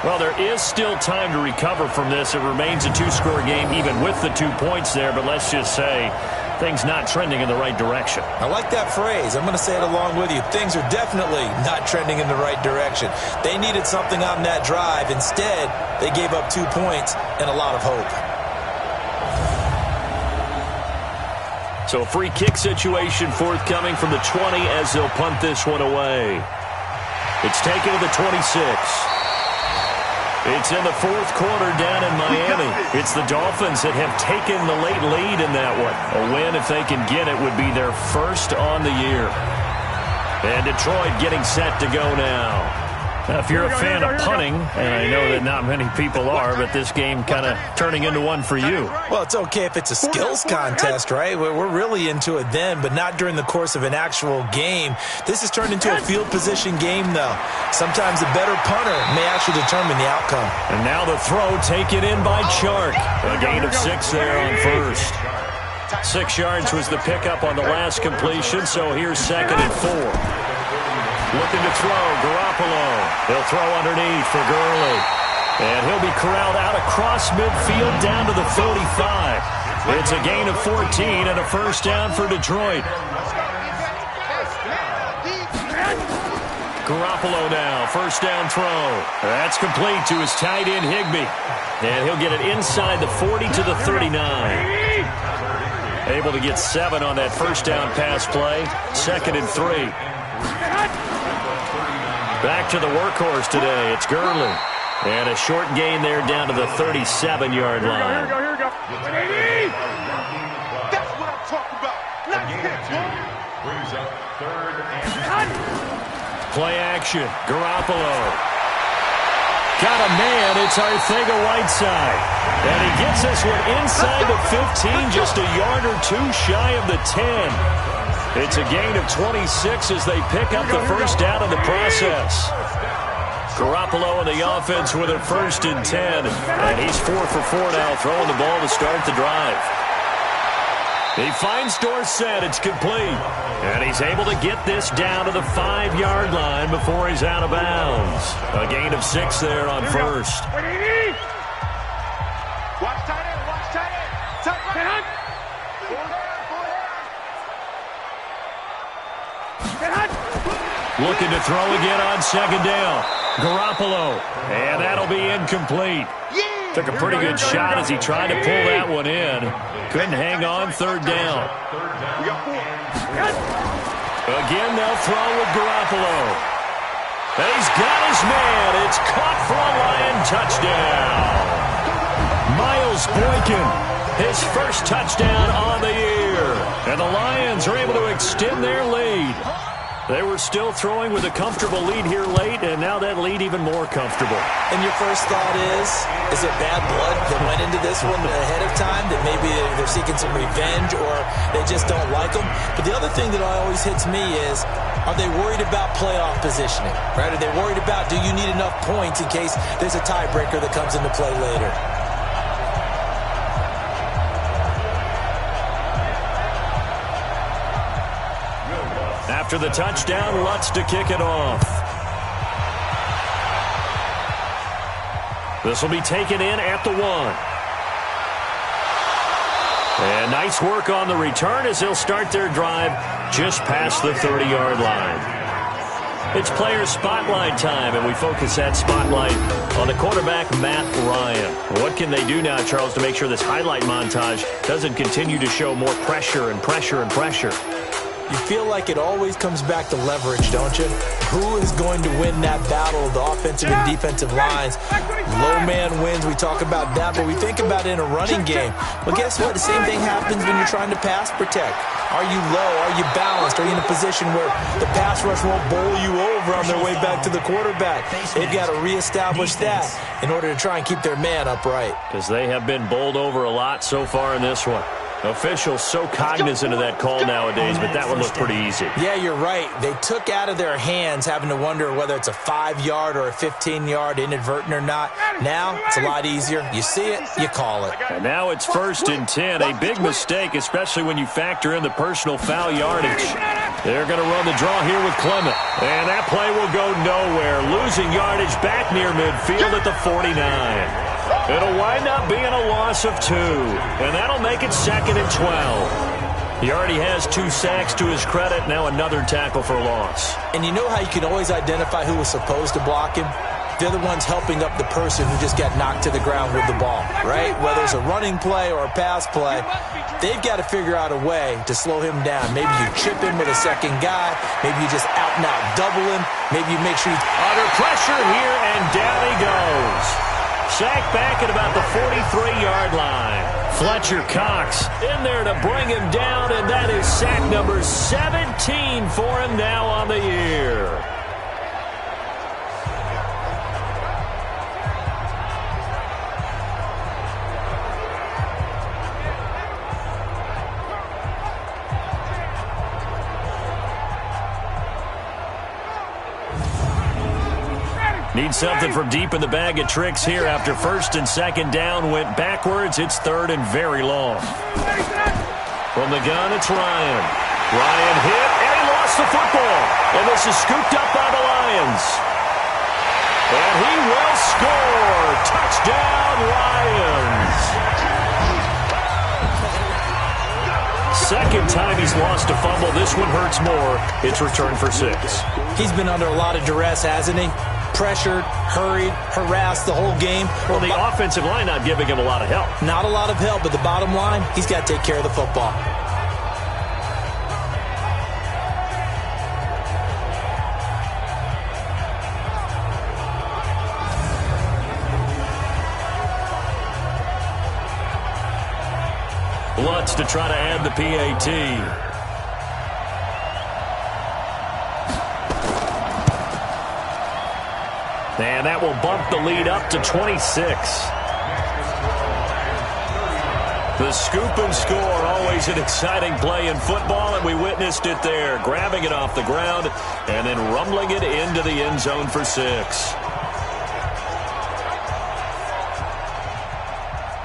Well, there is still time to recover from this. It remains a 2-score game even with the 2 points there, but let's just say things not trending in the right direction. I like that phrase. I'm going to say it along with you. Things are definitely not trending in the right direction. They needed something on that drive. Instead, they gave up 2 points and a lot of hope. So a free kick situation forthcoming from the 20 as they'll punt this one away. It's taken to the 26. It's in the 4th quarter down in Miami. It's the Dolphins that have taken the late lead in that one. A win, if they can get it, would be their first on the year. And Detroit getting set to go now. Now, if you're a fan of punting, and I know that not many people are, but this game kind of turning into one for you. Well, it's okay if it's a skills contest, right? We're really into it then, but not during the course of an actual game. This has turned into a field position game, though. Sometimes the better punter may actually determine the outcome. And now the throw taken in by Chark. A gain of 6 there on first. 6 yards was the pickup on the last completion, so here's 2nd and 4. Looking to throw, Garoppolo. He'll throw underneath for Gurley. And he'll be corralled out across midfield down to the 35. It's a gain of 14 and a first down for Detroit. Garoppolo now, first down throw. That's complete to his tight end, Higbee. And he'll get it inside the 40 to the 39. Able to get 7 on that first down pass play. 2nd and 3. Back to the workhorse today. It's Gurley. And a short gain there down to the 37-yard line. Here we go. That's what I'm talking about. Brings up 3rd and Play action. Garoppolo. Got a man. It's Arcega-Whiteside. And he gets this one inside the 15, just a yard or 2 shy of the 10. It's a gain of 26 as they pick up the first down in the process. Garoppolo and the offense with a 1st and 10. And he's 4 for 4 now, throwing the ball to start the drive. He finds Dorsett. It's complete. And he's able to get this down to the 5-yard line before he's out of bounds. A gain of 6 there on first. Watch tight end. Watch tight end. Tight end. Looking to throw again on 2nd down. Garoppolo. And that'll be incomplete. Took a pretty good shot as he tried to pull that one in. Couldn't hang on 3rd down. Again, they'll throw with Garoppolo. And he's got his man. It's caught for a Lion touchdown. Miles Boykin, his first touchdown on the year. And the Lions are able to extend their lead. They were still throwing with a comfortable lead here late, and now that lead even more comfortable. And your first thought is it bad blood that went into this one ahead of time, that maybe they're seeking some revenge or they just don't like them? But the other thing that always hits me is, are they worried about playoff positioning? Right? Are they worried about, do you need enough points in case there's a tiebreaker that comes into play later? After the touchdown, Lutz to kick it off. This will be taken in at the 1. And nice work on the return as they'll start their drive just past the 30-yard line. It's player spotlight time, and we focus that spotlight on the quarterback, Matt Ryan. What can they do now, Charles, to make sure this highlight montage doesn't continue to show more pressure and pressure and pressure? You feel like it always comes back to leverage, don't you? Who is going to win that battle of the offensive and defensive lines? Low man wins. We talk about that, but we think about it in a running game. Well, guess what? The same thing happens when you're trying to pass protect. Are you low? Are you balanced? Are you in a position where the pass rush won't bowl you over on their way back to the quarterback? They've got to reestablish that in order to try and keep their man upright. Because they have been bowled over a lot so far in this one. Officials so cognizant of that call nowadays, but that one looked pretty easy. Yeah, you're right. They took out of their hands having to wonder whether it's a 5-yard or a 15-yard, inadvertent or not. Now, it's a lot easier. You see it, you call it. And now it's 1st and 10. A big mistake, especially when you factor in the personal foul yardage. They're going to run the draw here with Clement. And that play will go nowhere. Losing yardage back near midfield at the 49. It'll wind up being a loss of 2, and that'll make it 2nd and 12. He already has 2 sacks to his credit, now another tackle for loss. And you know how you can always identify who was supposed to block him? They're the ones helping up the person who just got knocked to the ground with the ball, right? Whether it's a running play or a pass play, they've got to figure out a way to slow him down. Maybe you chip him with a second guy. Maybe you just out-and-out double him. Maybe you make sure he's under pressure here, and down he goes. Sacked back at about the 43-yard line. Fletcher Cox in there to bring him down, and that is sack number 17 for him now on the year. Need something from deep in the bag of tricks here after 1st and 2nd down went backwards. It's 3rd and very long. From the gun, it's Ryan. Ryan hit, and he lost the football. And this is scooped up by the Lions. And he will score. Touchdown, Lions. Second time he's lost a fumble. This one hurts more. It's returned for 6. He's been under a lot of duress, hasn't he? Pressured, hurried, harassed the whole game. Well, the offensive line not giving him a lot of help. Not a lot of help, but the bottom line, he's got to take care of the football. Lutz to try to add the PAT. And that will bump the lead up to 26. The scoop and score, always an exciting play in football, and we witnessed it there, grabbing it off the ground and then rumbling it into the end zone for 6.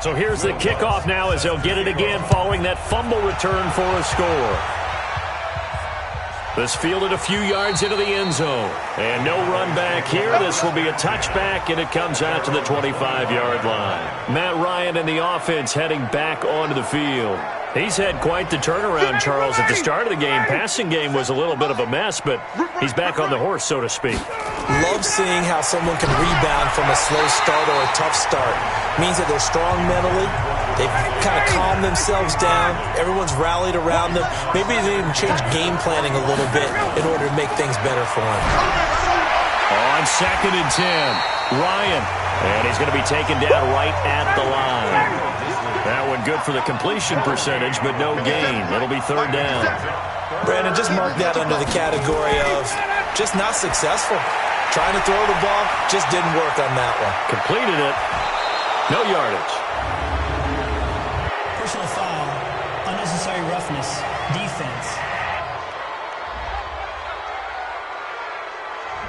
So here's the kickoff now as they'll get it again following that fumble return for a score. This fielded a few yards into the end zone. And no run back here. This will be a touchback, and it comes out to the 25-yard line. Matt Ryan and the offense heading back onto the field. He's had quite the turnaround, Charles. At the start of the game, passing game was a little bit of a mess, but he's back on the horse, so to speak. Love seeing how someone can rebound from a slow start or a tough start. Means that they're strong mentally. They've kind of calmed themselves down. Everyone's rallied around them. Maybe they even change game planning a little bit in order to make things better for them. On 2nd and 10, Ryan. And he's going to be taken down right at the line. That one good for the completion percentage, but no gain. It'll be 3rd down. Brandon, just mark that under the category of just not successful. Trying to throw the ball, just didn't work on that one. Completed it. No yardage. Personal foul, unnecessary roughness, defense.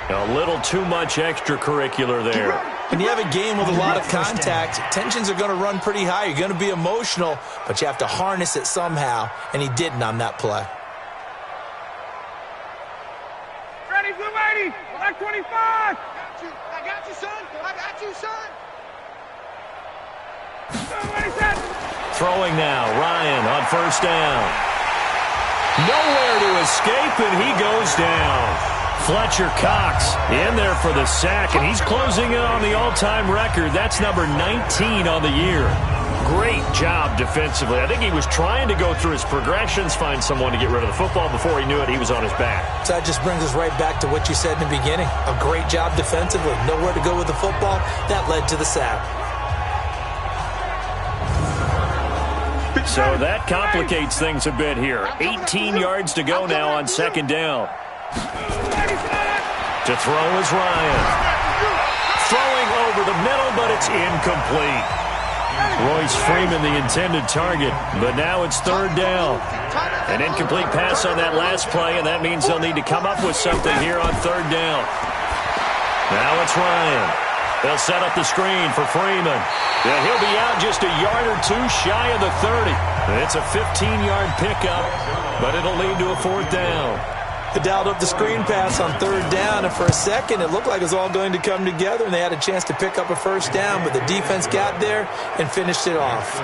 A little too much extracurricular there. When you have a game with a lot of contact, tensions are going to run pretty high. You're going to be emotional, but you have to harness it somehow, and he didn't on that play. Ready, blue lady, black 25. I got you, son. I got you, son. Throwing now, Ryan on 1st down. Nowhere to escape, and he goes down. Fletcher Cox in there for the sack, and he's closing in on the all-time record. That's number 19 on the year. Great job defensively. I think he was trying to go through his progressions, find someone to get rid of the football. Before he knew it, he was on his back. So that just brings us right back to what you said in the beginning. A great job defensively. Nowhere to go with the football. That led to the sack. So that complicates things a bit here. 18 yards to go now on second down. To throw is Ryan. Throwing over the middle, but it's incomplete. Royce Freeman, the intended target, but now it's third down. An incomplete pass on that last play, and that means they'll need to come up with something here on third down. Now it's Ryan. They'll set up the screen for Freeman. Yeah, he'll be out just a yard or two shy of the 30. It's a 15-yard pickup, but it'll lead to a fourth down. They dialed up the screen pass on third down, and for a second it looked like it was all going to come together, and they had a chance to pick up a first down, but the defense got there and finished it off.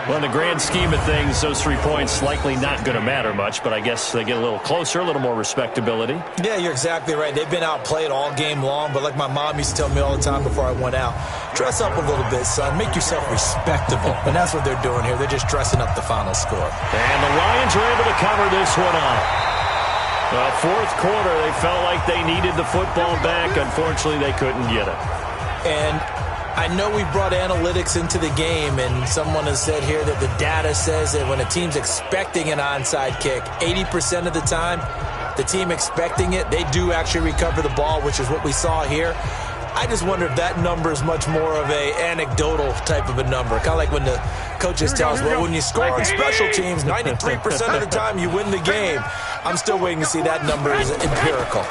Well, in the grand scheme of things, those 3 points likely not going to matter much, but I guess they get a little closer, a little more respectability. Yeah, you're exactly right. They've been outplayed all game long, but like my mom used to tell me all the time before I went out, dress up a little bit, son. Make yourself respectable. And that's what they're doing here. They're just dressing up the final score. And the Lions are able to cover this one up. Well, fourth quarter, they felt like they needed the football back. Unfortunately, they couldn't get it. And I know we brought analytics into the game, and someone has said here that the data says that when a team's expecting an onside kick, 80% of the time, the team expecting it, they do actually recover the ball, which is what we saw here. I just wonder if that number is much more of a anecdotal type of a number. Kind of like when the coaches tell us, well, when you score on special teams, 93% of the time you win the game. I'm still waiting to see that number is empirical.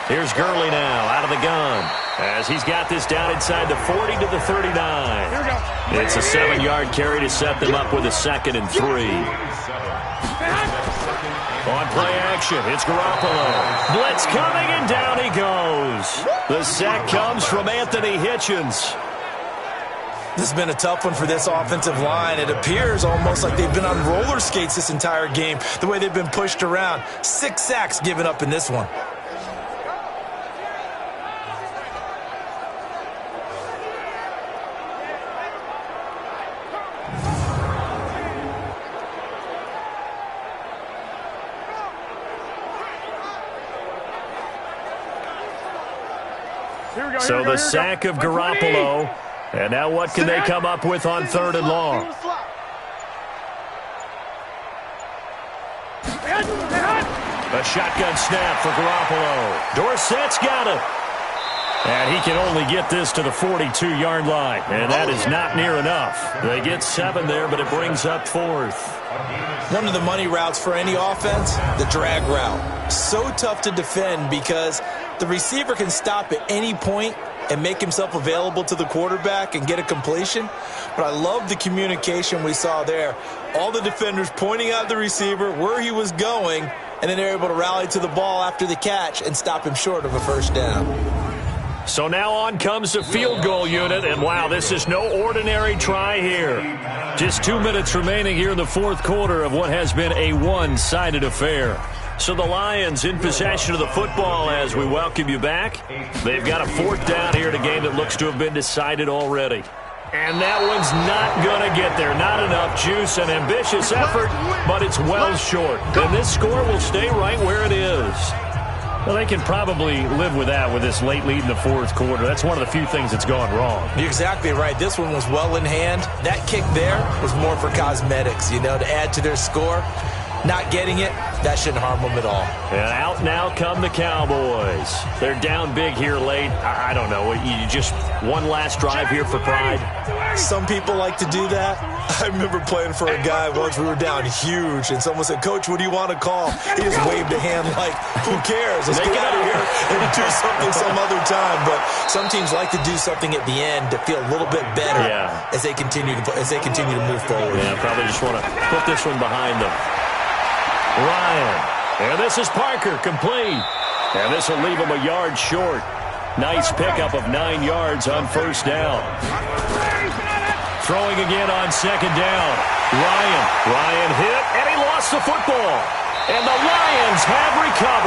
Here's Gurley now out of the gun as he's got this down inside the 40 to the 39. It's a 7-yard carry to set them up with a 2nd and 3. On play action, it's Garoppolo. Blitz coming, and down he goes. The sack comes from Anthony Hitchens. This has been a tough one for this offensive line. It appears almost like they've been on roller skates this entire game, the way they've been pushed around. 6 sacks given up in this one. So the sack of Garoppolo. And now what can they come up with on third and long? A shotgun snap for Garoppolo. Dorsett's got it. And he can only get this to the 42-yard line. And that is not near enough. They get 7 there, but it brings up 4th. One of the money routes for any offense, the drag route. So tough to defend because the receiver can stop at any point and make himself available to the quarterback and get a completion. But I love the communication we saw there. All the defenders pointing out the receiver, where he was going, and then they're able to rally to the ball after the catch and stop him short of a first down. So now on comes the field goal unit, and wow, this is no ordinary try here. Just 2 minutes remaining here in the fourth quarter of what has been a one-sided affair. So the Lions in possession of the football as we welcome you back. They've got a 4th down here in a game that looks to have been decided already. And that one's not going to get there. Not enough juice, an ambitious effort, but it's well short. And this score will stay right where it is. Well, they can probably live with that with this late lead in the fourth quarter. That's one of the few things that's gone wrong. You're exactly right. This one was well in hand. That kick there was more for cosmetics, to add to their score. Not getting it, that shouldn't harm them at all. And out now come the Cowboys. They're down big here late. I don't know. You just one last drive here for pride? Some people like to do that. I remember playing for a guy once. We were down huge, and someone said, "Coach, what do you want to call?" He just waved a hand like, who cares? Let's get out of here and do something some other time. But some teams like to do something at the end to feel a little bit better as they continue to move forward. Yeah, probably just want to put this one behind them. Ryan, and this is Parker, complete. And this will leave him a yard short. Nice pickup of 9 yards on first down. Throwing again on second down. Ryan hit, and he lost the football. And the Lions have recovered.